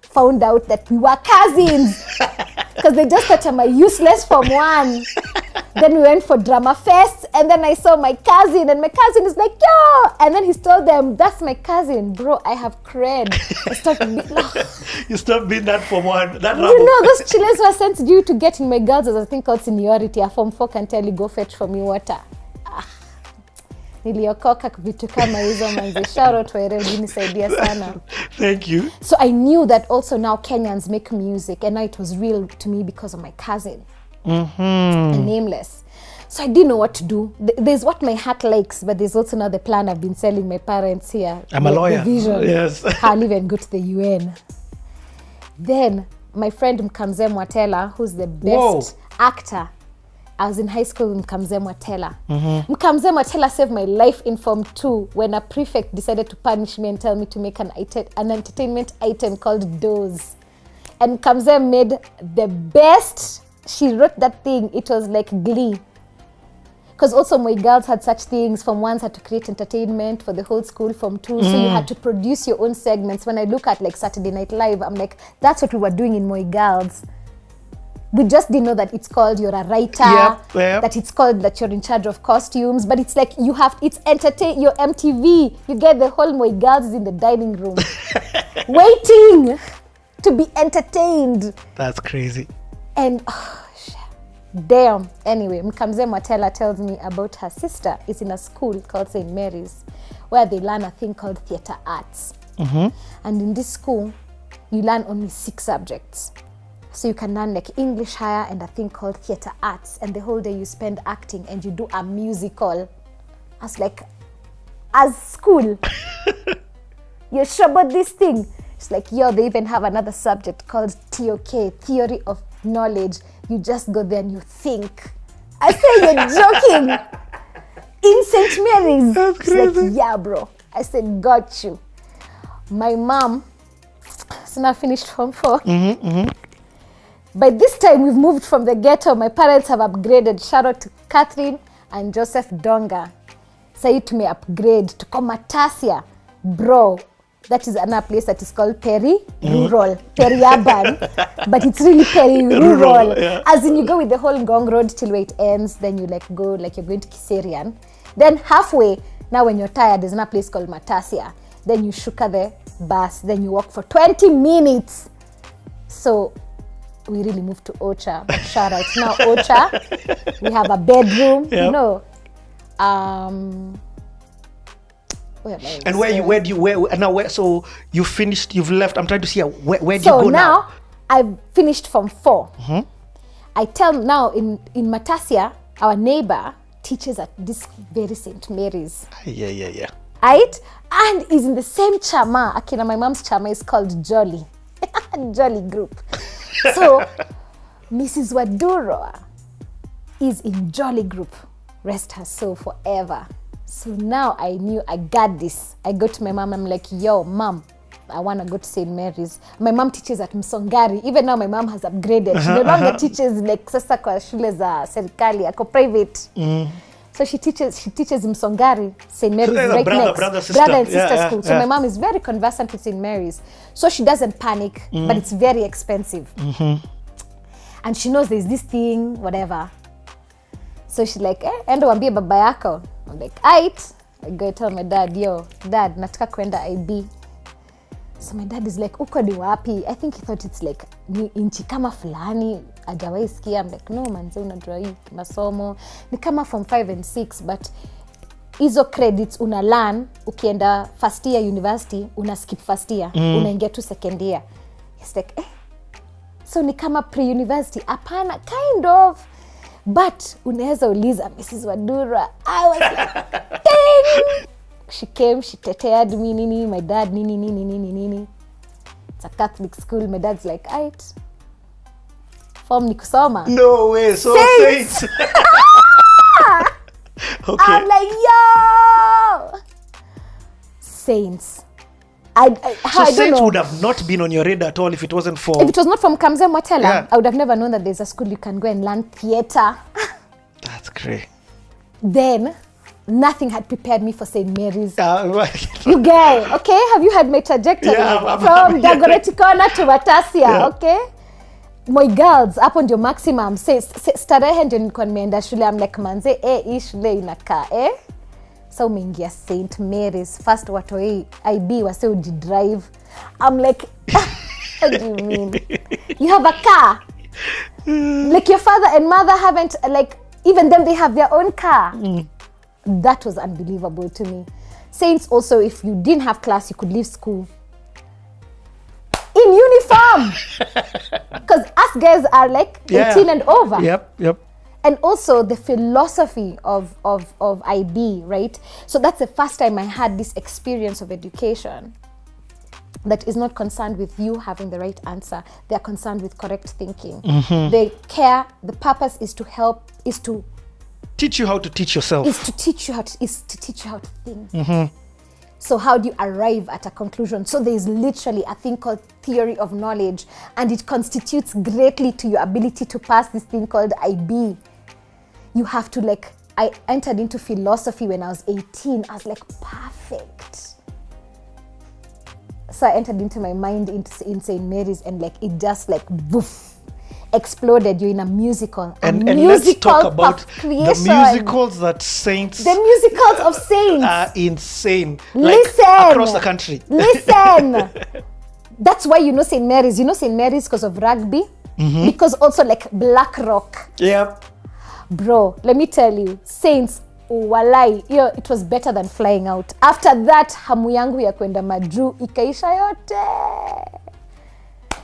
found out that we were cousins, because they just thought I'm a useless Form 1. Then we went for drama fest, and then I saw my cousin, and my cousin is like, yo! And then he told them, that's my cousin. Bro, I have cred. I stopped You stopped being that Form 1, that You rabble. know, those chillers were sent due to get in my girls as a thing called seniority. A Form 4 can tell you, go fetch for me water. Niliokoka vitu kama hizo manzi. Shout out Waire, ulinisaidia sana. Thank you. So I knew that also now Kenyans make music, and now it was real to me because of my cousin. And Nameless. So I didn't know what to do. There's what my heart likes, but there's also now the plan I've been selling my parents here. I'm a lawyer. The vision. Yes. I'll even go to the UN. Then my friend Mkamze Mwatela, who's the best actor. I was in high school with Mkamze Mwatela. Mkamze Mwatela saved my life in Form 2 when a prefect decided to punish me and tell me to make an entertainment item called Doze. And Mkamze made the best. She wrote that thing. It was like Glee. Because also my girls had such things. Form 1s had to create entertainment for the whole school. Form 2, so you had to produce your own segments. When I look at like Saturday Night Live, I'm like, that's what we were doing in my girls. We just didn't know that it's called you're a writer, Yep. that it's called that you're in charge of costumes, but it's like you have, it's entertain, your MTV. You get the whole my girls is in the dining room waiting to be entertained. That's crazy. And damn. Anyway, Mkamze Mwatela tells me about her sister is in a school called St. Mary's, where they learn a thing called theatre arts. And in this school, you learn only 6 subjects. So you can learn like English higher and a thing called theatre arts. And the whole day you spend acting and you do a musical. As school. You're sure about this thing? It's like, yo, they even have another subject called TOK, Theory of Knowledge. You just go there and you think. I say, you're joking. In St. Mary's. That's crazy. It's like, yeah, bro. I said, got you. My mom, so now finished Form 4. By this time, we've moved from the ghetto. My parents have upgraded. Shout out to Catherine and Joseph Ndonga. Say to me, upgrade to Komatasia. Bro, that is another place that is called Peri-Rural, Peri-Urban, but it's really Peri-Rural. Yeah. As in you go with the whole Ngong Road till where it ends, then you like go like you're going to Kiserian. Then halfway, now when you're tired, there's another place called Matasia. Then you shuka the bus, then you walk for 20 minutes. So we really moved to Ocha. But shout out now Ocha. We have a bedroom, you know. So you finished, you've left. I'm trying to see where do you go So now? now I've finished Form 4. I tell now in Matasia, our neighbor teaches at this very St. Mary's. Yeah. Right? And is in the same chama. Akina, my mom's chama is called Jolly. Jolly group. So Mrs. Waduro is in Jolly group. Rest her soul forever. So now I knew I got this. I go to my mom, I'm like, yo, mom, I want to go to St. Mary's. My mom teaches at Msongari. Even now my mom has upgraded. She no longer teaches like sasa kwa shule za serikali, ako private. So she teaches Msongari, St. Mary's right next. Brother and sister School. So my mom is very conversant with St. Mary's. So she doesn't panic, but it's very expensive. And she knows there's this thing, whatever. So she's like, endo wambie baba yako. I'm like, aight. I go tell my dad, yo, dad, nataka kwenda IB. So my dad is like, uko ni wapi? I think he thought it's like inchi kama fulani, hajawahi sikia. I'm like, no manze, unajua hii masomo. Ni kama Form 5 and 6, but hizo credits una learn, ukienda first year university, una skip first year, unaingia tu second year. He's like, so ni kama pre-university? Apana, kind of. But unaweza uliza Mrs. Wadura. I was like, dang! She came, she teteared me, nini, my dad, nini. It's a Catholic school. My dad's like, aight. Form ni kusoma. No way, so Saints. Okay. I'm like, yo! Saints. I don't Saints know. would have not been on your radar at all if it wasn't for... If it was not from Mkamze Mwatela, Yeah. I would have never known that there's a school you can go and learn theatre. That's great. Then, nothing had prepared me for St. Mary's. Right. You guy, okay? Have you had my trajectory? Yeah, From Dagoretti Corner to Matasia, Yeah. okay? my girls hapo ndio maximum. Starehe ndio nilikuwa nimeenda shule. I'm like manze hii shule inakaa so umeingia St. Mary's first watoi IB wase ujidrive. I'm like what do you mean? You have a car? Like your father and mother haven't, like even them they have their own car. That was unbelievable to me. Saints also, if you didn't have class, you could leave school in uniform. Because us guys are like 18 and over. Yep. And also the philosophy of IB, right? So that's the first time I had this experience of education that is not concerned with you having the right answer. They are concerned with correct thinking. They care. The purpose is to help, is to teach you how to teach yourself. Is to teach you how to think. So how do you arrive at a conclusion? So there is literally a thing called theory of knowledge, and it constitutes greatly to your ability to pass this thing called IB. You have to like, I entered into philosophy when I was 18. I was like, perfect. So I entered into my mind in St. Mary's, and like it just like woof, exploded. You're in a musical. And let's talk about the musicals that saints. The musicals of saints are insane. Listen, like, across the country. Listen. That's why you know St. Mary's. You know St. Mary's because of rugby, because also like Black Rock. Yep. Bro, let me tell you, Saints, walai, it was better than flying out. After that, hamu yangu ya kwenda majuu ikaisha yote.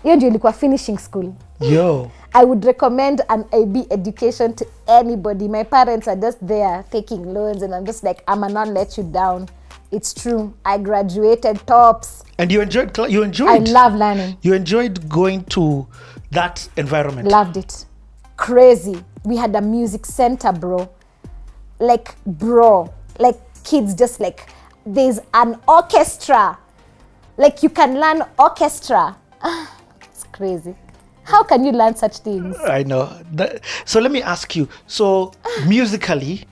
Hiyo ndio ilikuwa finishing school. Yo. I would recommend an IB education to anybody. My parents are just there taking loans, and I'm just like, I'ma not let you down. It's true. I graduated tops. And you enjoyed. I love learning. You enjoyed going to that environment. Loved it. Crazy. We had a music center, bro. Like kids just like, there's an orchestra. Like you can learn orchestra. It's crazy. How can you learn such things? I know. So let me ask you, so musically,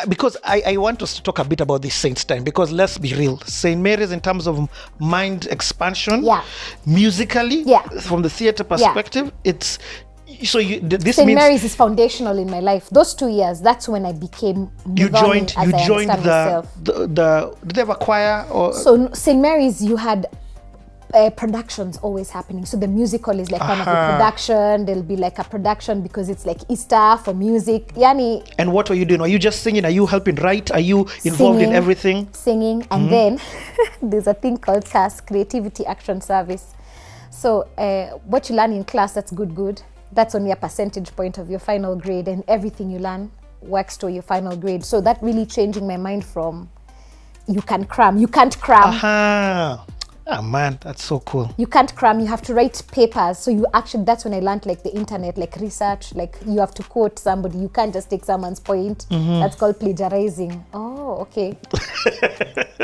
because I want us to talk a bit about this Saints time, because let's be real, St. Mary's in terms of mind expansion, musically, from the theater perspective, it's, so this St. means Mary's is foundational in my life. Those 2 years, that's when I became Muthoni, you joined the did they have a choir or? So St. Mary's, you had productions always happening. So the musical is like one of the production. There'll be like a production because it's like Easter for music. Yani. And what were you doing? Are you just singing? Are you helping write? Are you involved in everything? Singing. And then there's a thing called CAS, Creativity Action Service. So what you learn in class, that's good. That's only a percentage point of your final grade, and everything you learn works to your final grade. So that really changing my mind from you can't cram. Oh man, that's so cool. You can't cram, you have to write papers. So you actually, that's when I learned like the internet, like research, like you have to quote somebody. You can't just take someone's point. That's called plagiarizing. Oh, okay.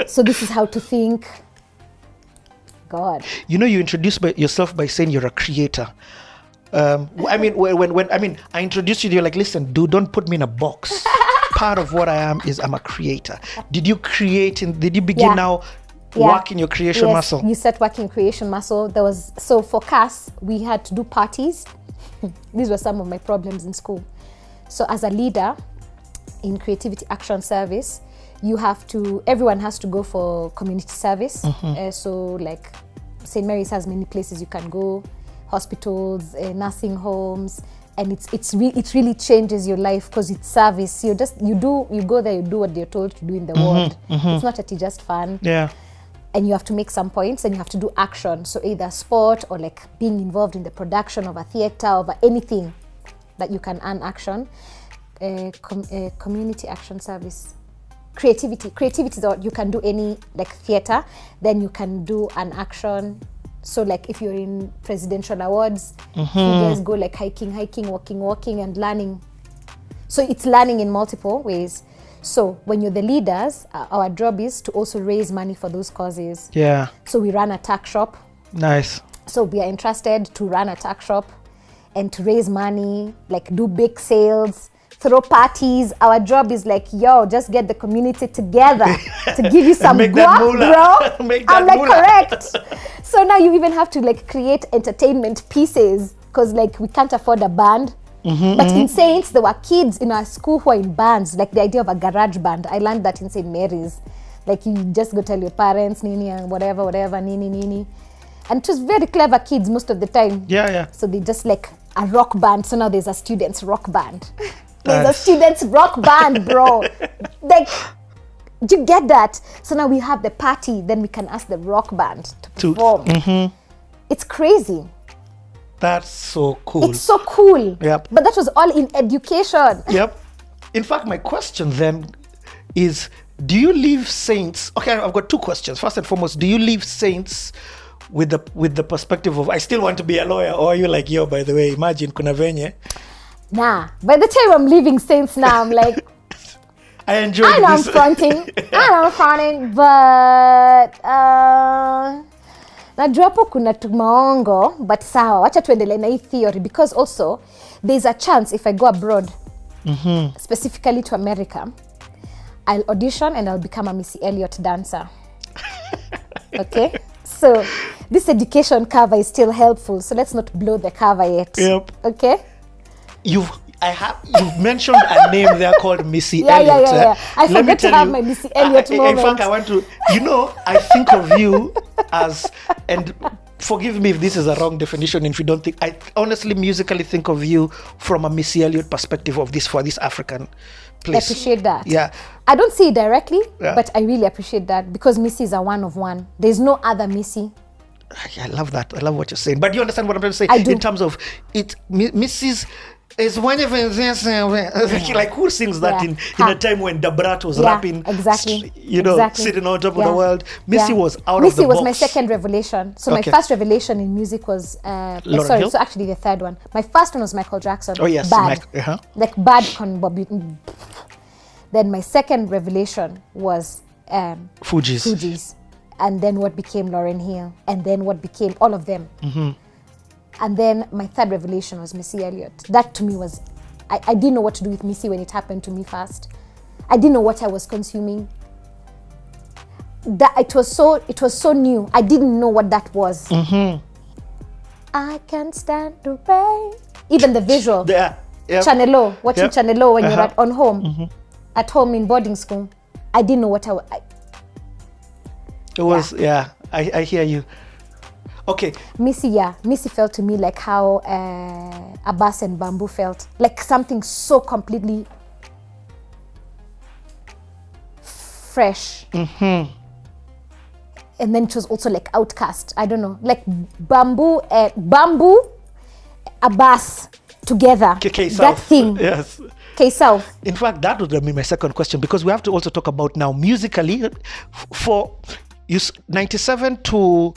So this is how to think. God. You know, you introduced yourself by saying you're a creator. I mean, when I introduced you, you're like, listen, dude, don't put me in a box. Part of what I am is I'm a creator. Did you begin now working your creation muscle? You start working creation muscle. So for CAS, we had to do parties. These were some of my problems in school. So as a leader in Creativity Action Service, everyone has to go for community service. So like St. Mary's has many places you can go, hospitals, nursing homes, and it really changes your life because it's service. You go there, you do what they're told to do in the world. It's not that you just fun. Yeah. And you have to make some points, and you have to do action. So either sport or like being involved in the production of a theater, of anything that you can earn action. Community action service. Creativity is what you can do, any like theater, then you can do an action. So like if you're in presidential awards, you guys go like hiking, walking and learning. So it's learning in multiple ways. So when you're the leaders, our job is to also raise money for those causes. Yeah. So we run a tuck shop. Nice. So we are interested to run a tuck shop and to raise money, like do big sales, throw parties. Our job is like, just get the community together to give you some guap, bro. I'm like, correct. So So now you even have to like create entertainment pieces because like we can't afford a band. But in Saints, there were kids in our school who are in bands, like the idea of a garage band. I learned that in St. Mary's. Like you just go tell your parents, nini, and whatever, nini. And it was very clever kids most of the time. Yeah. So they just like a rock band. So now there's a students' rock band. There's a students' rock band, bro. Like, do you get that? So now we have the party, then we can ask the rock band to perform. It's crazy. That's so cool. It's so cool. Yep. But that was all in education. Yep. In fact, my question then is, do you leave Saints? Okay, I've got two questions. First and foremost, do you leave Saints with the perspective of I still want to be a lawyer, or are you like, yo, by the way, imagine kuna venye? Nah. By the time I'm leaving Saints now, I'm like, I enjoy I know this. I'm fronting, but najua hapo kuna tumaongo, but sawa, wacha tuendelee na hii theory, because also there's a chance if I go abroad, specifically to America, I'll audition and I'll become a Missy Elliott dancer. Okay? So this education cover is still helpful, so let's not blow the cover yet. Yep. Okay? You've mentioned a name there called Missy Yeah. Elliott. I forgot to have my Missy Elliott moment. In fact, I want to, I think of you as, and forgive me if this is a wrong definition, if you don't think, I honestly musically think of you from a Missy Elliott perspective of this, for this African place. I appreciate that. Yeah. I don't see it directly, Yeah. but I really appreciate that because Missy is a one of one. There's no other Missy. I love that. I love what you're saying. But you understand what I'm trying to say? I do. In terms of it, Mrs. is one of this, like who sings that in a time when Dabrat was rapping, exactly. Sitting on top of the world. Missy was out Missy of the box. was my second revelation. So Okay. my first revelation in music was Lauryn Hill? so actually the third one. My first one was Michael Jackson. Oh yes, Bad. uh-huh. Like Bad con Bobby. Then my second revelation was Fugees. And then what became Lauryn Hill, and then what became all of them. And then my third revelation was Missy Elliott. That to me was, I didn't know what to do with Missy when it happened to me first. I didn't know what I was consuming. That it was so new. I didn't know what that was. I can't stand the rain. Even the visual. Yeah. Yep. Channel, watching Yep. Channel when you're on home, at home in boarding school. I didn't know what It was, I hear you. Okay. Missy felt to me like how Abbas and Bamboo felt. Like something so completely fresh. And then it was also like Outcast. I don't know. Like Bamboo, Abbas together. That thing. Yes. K-South. In fact, that would be my second question, because we have to also talk about now musically for 97 to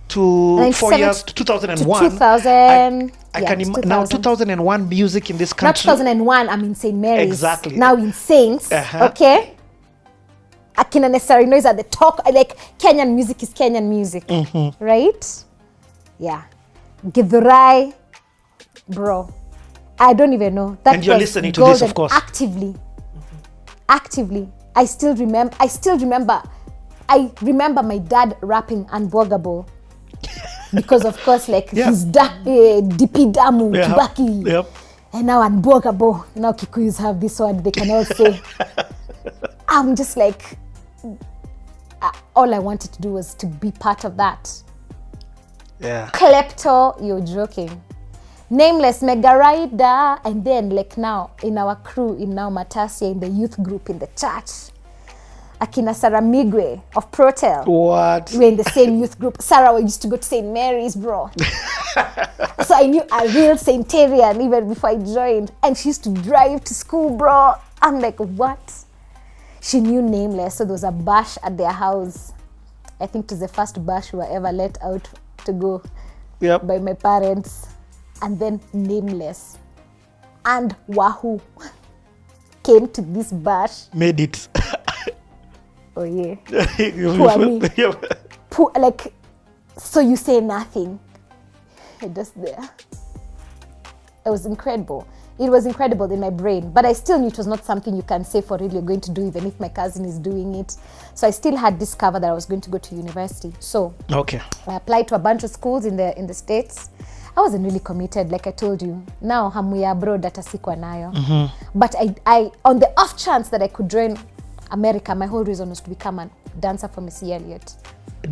4 years to 2001. To 2000. I can now 2001 music in this country. Not 2001, I'm in St. Mary's. Exactly. Now in Saints, okay? Akina necessary noise at the talk. Like Kenyan music is Kenyan music, right? Yeah. Githurai, bro. I don't even know. That and you're was listening to golden. this, of course. Actively. I still remember. I remember my dad rapping Unbogable. Because of course, like his DP Damu, Kibaki. Yep. And now Unbogable. Now Kikuyus have this word they can all say. I'm just like, all I wanted to do was to be part of that. Yeah. Klepto, you're joking. Nameless, Mega Rider, and then like now in our crew, in now Matasia, in the youth group, in the church. Akina Sarah Migwe of Protel. What? We're in the same youth group. Sarah, we used to go to St. Mary's, bro. So I knew a real Saintarian even before I joined. And she used to drive to school, bro. I'm like, what? She knew Nameless, so there was a bash at their house. I think it was the first bash we were ever let out to go by my parents. And then Nameless and Wahoo came to this bash. Made it. Oh yeah. Poor me. Like, so you say nothing. Just there. It was incredible. It was incredible in my brain, but I still knew it was not something you can say for real you're going to do, even if my cousin is doing it. So I still had this cover that I was going to go to university. So Okay. I applied to a bunch of schools in the States. I wasn't really committed, like I told you. Now hamu ya abroad hata sikuwa nayo. But I on the off chance that I could join America, my whole reason was to become a dancer for Missy Elliott.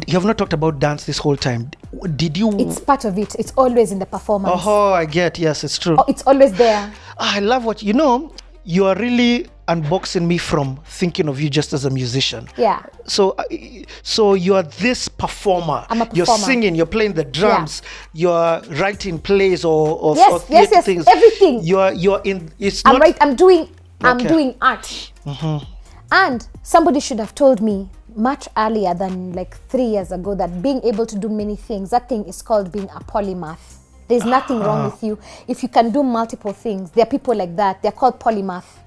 You have not talked about dance this whole time. Did you? It's part of it. It's always in the performance. Oh, I get. Yes, it's true. Oh, it's always there. I love what you are really unboxing me from thinking of you just as a musician. Yeah. So you are this performer. I'm a You're performer. singing, you're playing the drums, you're writing plays or Yes, theater things. everything. You're in. It's I'm not. right. I'm doing Okay. art. And somebody should have told me much earlier than like 3 years ago that being able to do many things, that thing is called being a polymath. There's nothing wrong with you if you can do multiple things. There are people like that. They're called polymath.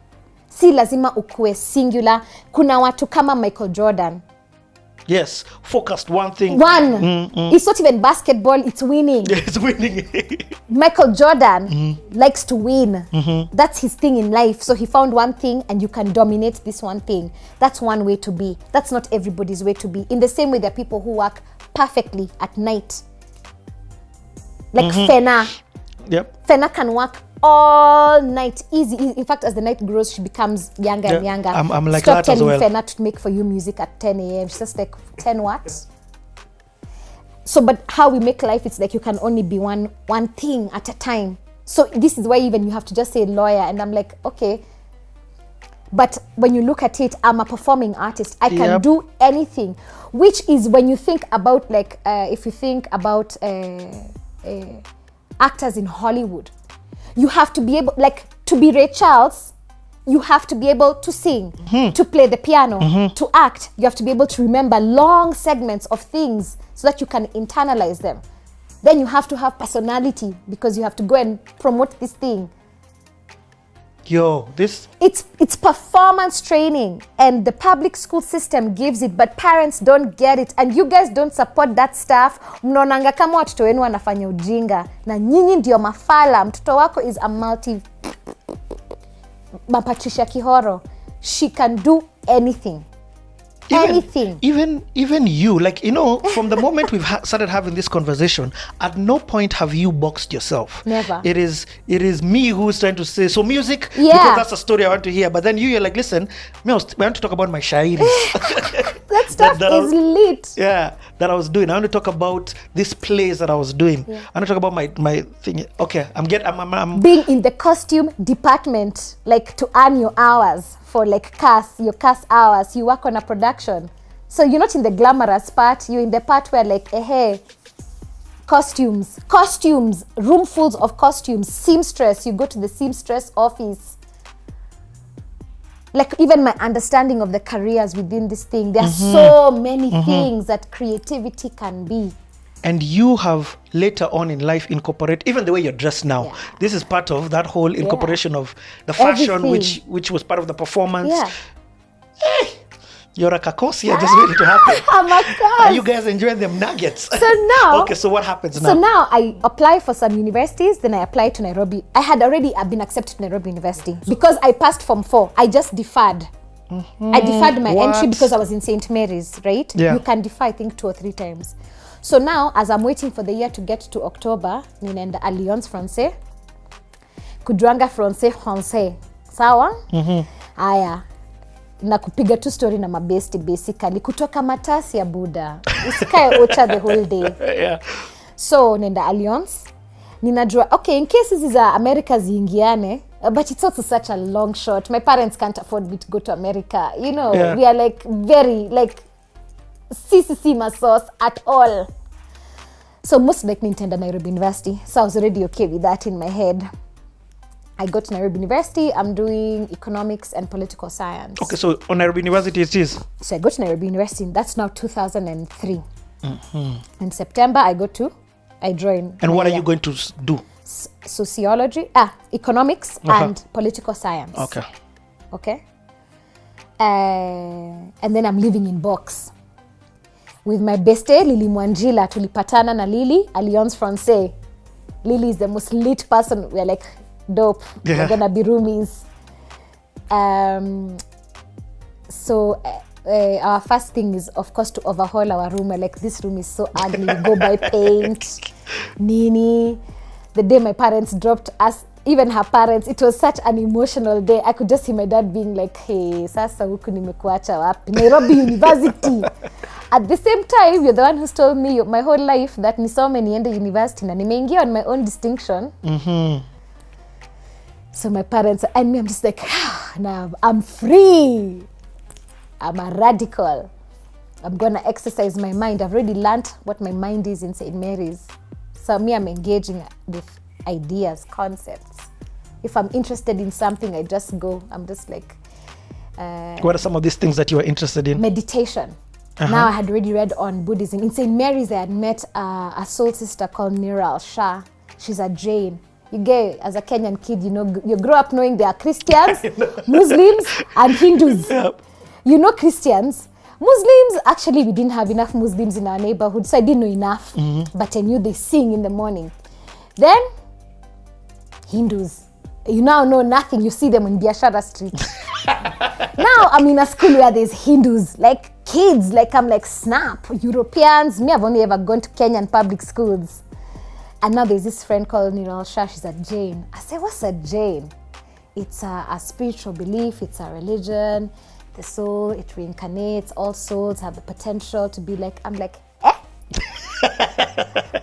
Si lazima ukue singular. Kuna watu kama Michael Jordan. Yes, focused one thing. It's not even basketball, it's winning. It's winning. Michael Jordan likes to win. That's his thing in life. So he found one thing and you can dominate this one thing. That's one way to be. That's not everybody's way to be. In the same way, there are people who work perfectly at night. Like Fena. Yep. Fena can work all night, easy. In fact, as the night grows, she becomes younger and Yeah, younger. I'm like Stop that as telling well. Fena to make for you music at 10 a.m. She's just like 10 watts. So, but how we make life, it's like you can only be one thing at a time. So this is why even you have to just say lawyer. And I'm like, okay. But when you look at it, I'm a performing artist. I can Yep. do anything. Which is when you think about like, if you think about actors in Hollywood, you have to be able, like, to be Ray Charles, you have to be able to sing, to play the piano, to act. You have to be able to remember long segments of things so that you can internalize them. Then you have to have personality because you have to go and promote this thing. Yo, this. It's performance training, and the public school system gives it, but parents don't get it, and you guys don't support that stuff. Mnaonanga kama watoto wenu wanafanya ujinga na nyinyi ndio mafala. Mtoto wako is a Patricia Kihoro. She can do anything. Anything. Even you, like, from the moment we've started having this conversation, at no point have you boxed yourself. Never. It is me who's trying to say, so music, Yeah. because that's a story I want to hear. But then you're like, listen, we want to talk about my shairis. That stuff is lit. Yeah, that I was doing. I want to talk about these plays that I was doing. Yeah. I want to talk about my thing. Okay, I'm Being in the costume department, like to earn your hours for like your cast hours, you work on a production. So you're not in the glamorous part, you're in the part where like, hey, costumes, roomfuls of costumes, seamstress, you go to the seamstress office. Like even my understanding of the careers within this thing, there are so many things that creativity can be. And you have later on in life incorporate even the way you're dressed now. Yeah. This is part of that whole incorporation of the fashion, Everything. which was part of the performance. Yeah. You're a kakosi, I just waiting to happen. Oh my God. Are you guys enjoying them nuggets? So now, Okay, so what happens now? So now I apply for some universities, then I apply to Nairobi. I've been accepted to Nairobi University because I passed Form 4. I just deferred. I deferred my What? entry because I was in St. Mary's, right? Yeah. You can defer, I think, 2 or 3 times. So now, as I'm waiting for the year to get to October, ninaenda Alliance Française, kujuanga Français. Sawa? Aya. Na kupiga tu story na mabesti basically kutoka matasi ya Buddha. Usikae ocha the whole day. Yeah. So nenda Alliance. Ninajua, okay, in case hizi za America ziingiane, but it's also such a long shot. My parents can't afford me to go to America. Yeah. We are like very like CCC sauce at all. So most likely nitaenda Nairobi University. So I was already okay with that in my head. I got to Nairobi University. I'm doing economics and political science. Okay, so on Nairobi University it is. So I go to Nairobi University. That's now 2003. In September, I join. And what are you going to do? Sociology, economics and political science. Okay. And then I'm living in box with my beste Lily Mwanjila. Tulipatana na Lily, Alliance Française. Lily is the most lit person. We're like dope. Yeah. We're gonna be roomies. So our first thing is, of course, to overhaul our room. We're like, this room is so ugly. We go buy paint, nini. The day my parents dropped us, even her parents, it was such an emotional day. I could just see my dad being like, hey, sasa huku nimekuacha wapi? Nairobi University. At the same time, you're the one who's told me my whole life that nisome niende university na nimeingia on my own distinction. So my parents and me, I'm just like, now I'm free. I'm a radical. I'm gonna exercise my mind. I've already learned what my mind is in St. Mary's. So me, I'm engaging with ideas, concepts. If I'm interested in something, I just go. I'm just like... What are some of these things that you are interested in? Meditation. Now I had already read on Buddhism. In St. Mary's, I had met a soul sister called Niral Shah. She's a Jain. You get, as a Kenyan kid, you know, you grow up knowing there are Christians, Muslims, and Hindus. Yep. You know Christians. Muslims, actually, we didn't have enough Muslims in our neighborhood, so I didn't know enough. But I knew they sing in the morning. Then, Hindus. You now know nothing. You see them in Biashara Street. Now, I'm in a school where there's Hindus, like kids, like I'm like, snap. Europeans, me, I've only ever gone to Kenyan public schools. And now there's this friend called Niral Shah, she's a Jain. I say, what's a Jain? It's a spiritual belief, it's a religion. The soul, it reincarnates. All souls have the potential to be like, I'm like,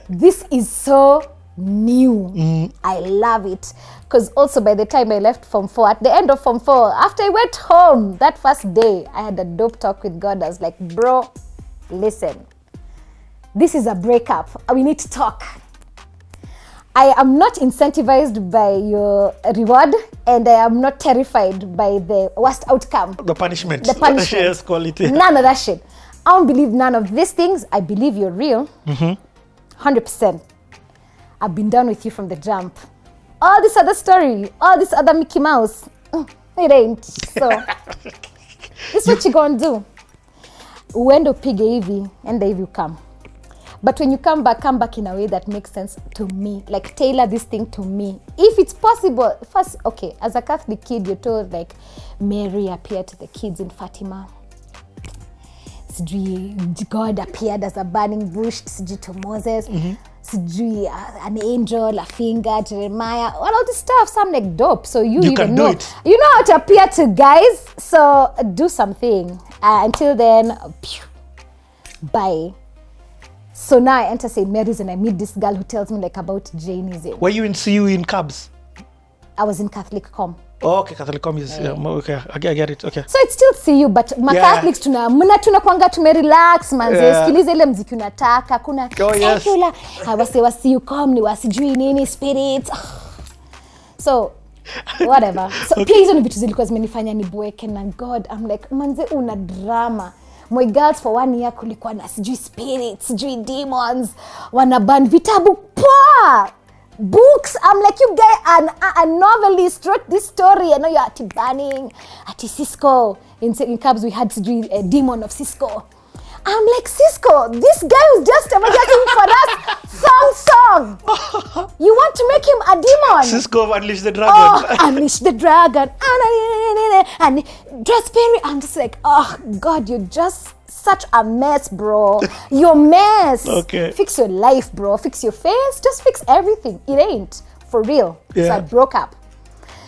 this is so new. I love it. Because also by the time I left Form 4, at the end of Form 4, after I went home, that first day, I had a dope talk with God. I was like, bro, listen, this is a breakup. We need to talk. I am not incentivized by your reward, and I am not terrified by the worst outcome. The punishment. The punishment. Yes, quality. None of that shit. I don't believe none of these things. I believe you're real. 100%. I've been down with you from the jump. All this other story, all this other Mickey Mouse, it ain't. So, this is what you gonna do. Uendo pige hivi, and hivi you come. But when you come back in a way that makes sense to me. Like, tailor this thing to me. If it's possible, first, okay, as a Catholic kid, you're told, like, Mary appeared to the kids in Fatima. God appeared as a burning bush to Moses. An angel, a finger, Jeremiah, all this stuff. So I'm like, dope. So you even can know. do it. You know how to appear to guys. So do something. Until then, bye. So now I enter St. Mary's and I meet this girl who tells me like about Jainism. Were you in CU in Cubs? I was in Catholic Com. Oh, okay, Catholic Com is, okay, I get it, okay. So it's still CU, but Catholics tunakwanga tumerelax manze, sikiliza ile mziki unataka, kuna secular, wase wa CU Com ni wasijui nini, spirits. So, whatever. So pia hizo ni vitu zilikuwa zimenifanya niboeke na God, I'm like, manze una drama. My girls for 1 year kulikuwa na sijui spirits, sijui demons, wanaban vitabu poa. Books, I'm like, you guys, a novelist wrote this story. I know you're at banning, at Cisco. In Cubs, we had a demon of Cisco. I'm like, Cisco, this guy was just emerging for us song. You want to make him a demon? Cisco Unleash the Dragon. Oh, Unleash the Dragon. And Dress Perry. I'm just like, oh, God, you're just such a mess, bro. You're a mess. Okay. Fix your life, bro. Fix your face. Just fix everything. It ain't. For real. Yeah. So I broke up.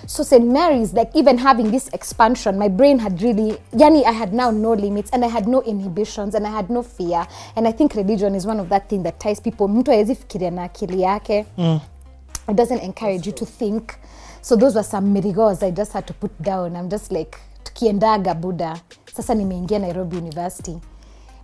So St. Mary's, like even having this expansion, my brain had really, I had now no limits and I had no inhibitions and I had no fear. And I think religion is one of that thing that ties people. Mtu hawezi fikiria na akili yake. It doesn't encourage you to think. So those were some mirigos I just had to put down. I'm just like, tukiendaga Buddha. Sasa nimeingia Nairobi University.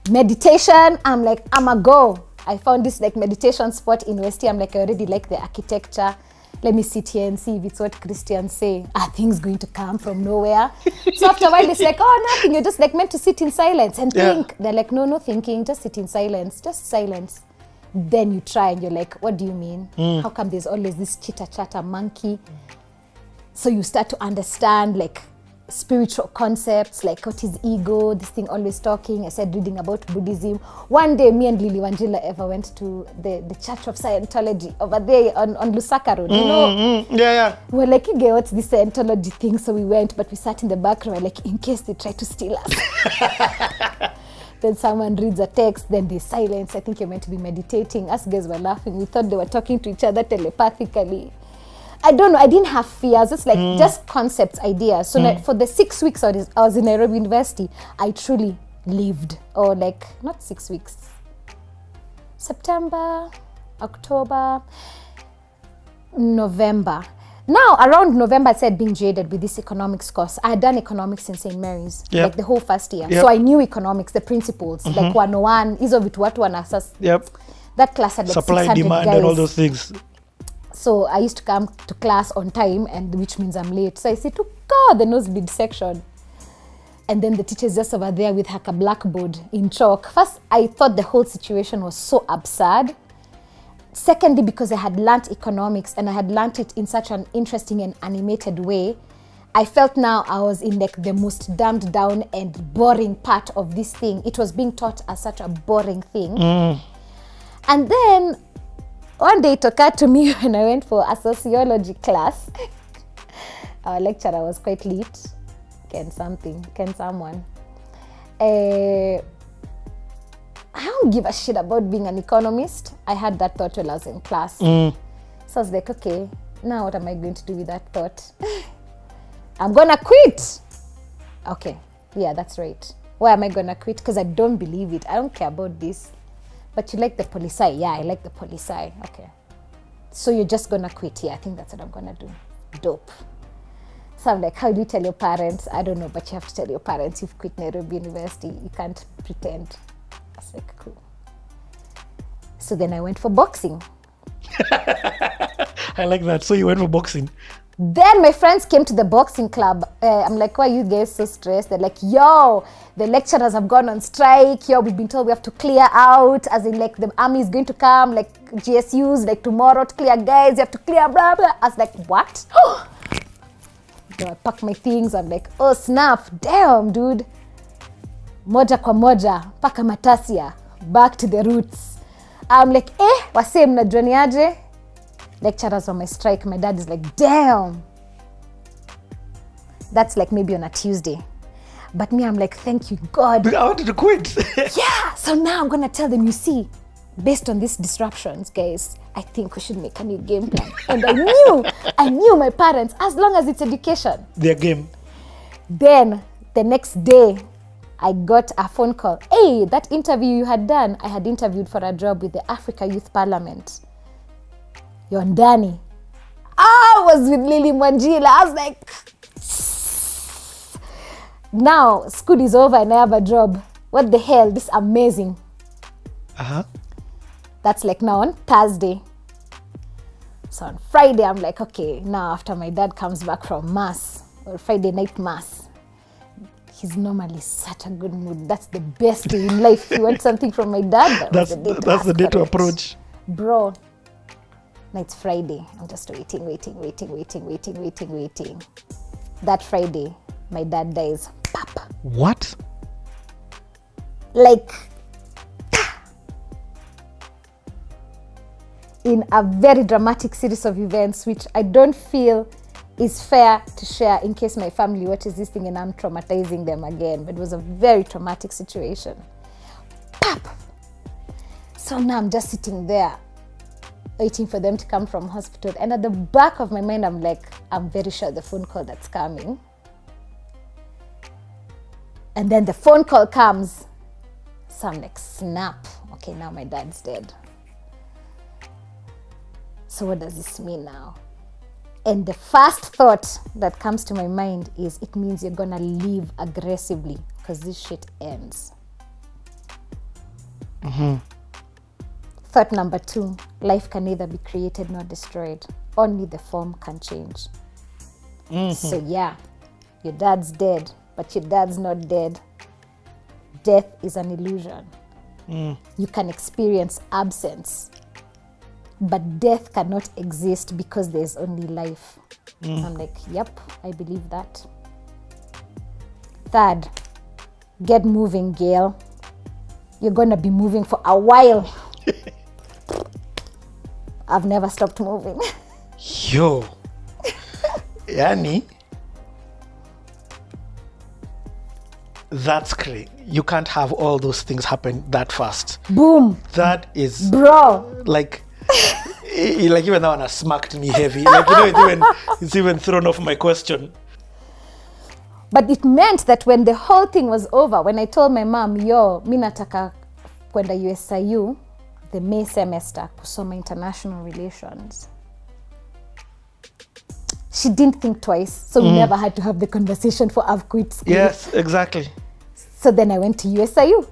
Meditation, I'm like, I'ma go. I found this like meditation spot in West. I'm like, I already like the architecture. Let me sit here and see if it's what Christians say. Are things going to come from nowhere? So after a while, it's like, oh, nothing. You're just like meant to sit in silence and think. They're like, no thinking. Just sit in silence. Just silence. Then you try and you're like, what do you mean? How come there's always this chitter-chatter monkey? So you start to understand, like, spiritual concepts, like what is ego, this thing always talking. I started reading about Buddhism. One day, me and Lily Wanjila ever went to the Church of Scientology over there on Lusaka Road. You know? Yeah. We were like, okay, what's this Scientology thing? So we went, but we sat in the back row, like, in case they try to steal us. Then someone reads a text, then there's silence. I think you're meant to be meditating. Us guys were laughing. We thought they were talking to each other telepathically. I don't know. I didn't have fears. It's like just concepts, ideas. So for the 6 weeks I was in Nairobi University, I truly lived. Or like, not 6 weeks. September, October, November. Now, around November, I started being jaded with this economics course. I had done economics in St. Mary's, like the whole first year. So I knew economics, the principles, like 101, hizo vitu watu wanasas. That class had like supply, 600 demand, guys. and all those things. So I used to come to class on time, and which means I'm late. So I said to God, the nosebleed section. And then the teacher's just over there with her blackboard in chalk. First, I thought the whole situation was so absurd. Secondly, because I had learnt economics and I had learnt it in such an interesting and animated way, I felt now I was in like the most dumbed down and boring part of this thing. It was being taught as such a boring thing. And then one day it occurred to me when I went for a sociology class. Our lecturer was quite lit. Ken someone. I don't give a shit about being an economist. I had that thought while I was in class. So I was like, okay, now what am I going to do with that thought? I'm gonna quit. Okay, yeah, that's right. Why am I gonna quit? Because I don't believe it. I don't care about this. But you like the policy? Yeah, I like the policy. Okay. So you're just gonna quit? Yeah, I think that's what I'm gonna do. Dope. So I'm like, how do you tell your parents? I don't know, but you have to tell your parents you've quit Nairobi University. You can't pretend. I was like, cool. So then I went for boxing. I like that. So you went for boxing. Then my friends came to the boxing club. I'm like, why are you guys so stressed? They're like, yo, the lecturers have gone on strike. Yo, we've been told we have to clear out. As in, like, the army is going to come, like, GSUs, like, tomorrow to clear guys. You have to clear, blah, blah. I was like, what? So I pack my things. I'm like, oh, snap. Damn, dude. Moja kwa moja. Paka matasia. Back to the roots. I'm like, wase mnajua aje? Lecturers on my strike. My dad is like, damn. That's like maybe on a Tuesday. But me, I'm like, thank you, God. I wanted to quit. Yeah. So now I'm going to tell them, you see, based on these disruptions, guys, I think we should make a new game plan. And I knew my parents, as long as it's education. Their game. Then the next day, I got a phone call. Hey, that interview you had done, I had interviewed for a job with the Africa Youth Parliament. You're Ndani. I was with Lily Mwanjila. I was like, now school is over and I have a job. What the hell? This is amazing. That's like now on Thursday. So on Friday, I'm like, okay, now after my dad comes back from mass, or Friday night mass, he's normally such a good mood. That's the best day in life. If you want something from my dad, that's the day to approach. Bro, now it's Friday. I'm just waiting. That Friday, my dad dies. Pop. What? Like, in a very dramatic series of events, which I don't feel is fair to share in case my family watches this thing and I'm traumatizing them again. But it was a very traumatic situation. Pop! So now I'm just sitting there waiting for them to come from hospital. And at the back of my mind, I'm like, I'm very sure the phone call that's coming. And then the phone call comes. So I'm like, snap. Okay, now my dad's dead. So what does this mean now? And the first thought that comes to my mind is it means you're gonna leave aggressively because this shit ends. Thought number 2, life can neither be created nor destroyed. Only the form can change. So yeah, your dad's dead, but your dad's not dead. Death is an illusion. You can experience absence, but death cannot exist because there's only life. I'm like, yep, I believe that. Third, get moving, Gail. You're gonna be moving for a while. I've never stopped moving. Yo. Yani. That's great. You can't have all those things happen that fast. Boom. That is Bro. like even that one has smacked me heavy. Like, you know, it's even thrown off my question. But it meant that when the whole thing was over, when I told my mom, yo, mi nataka kwenda USIU, the May semester, kusoma international relations. She didn't think twice, so we never had to have the conversation for I've quit school. Yes, exactly. So then I went to USIU.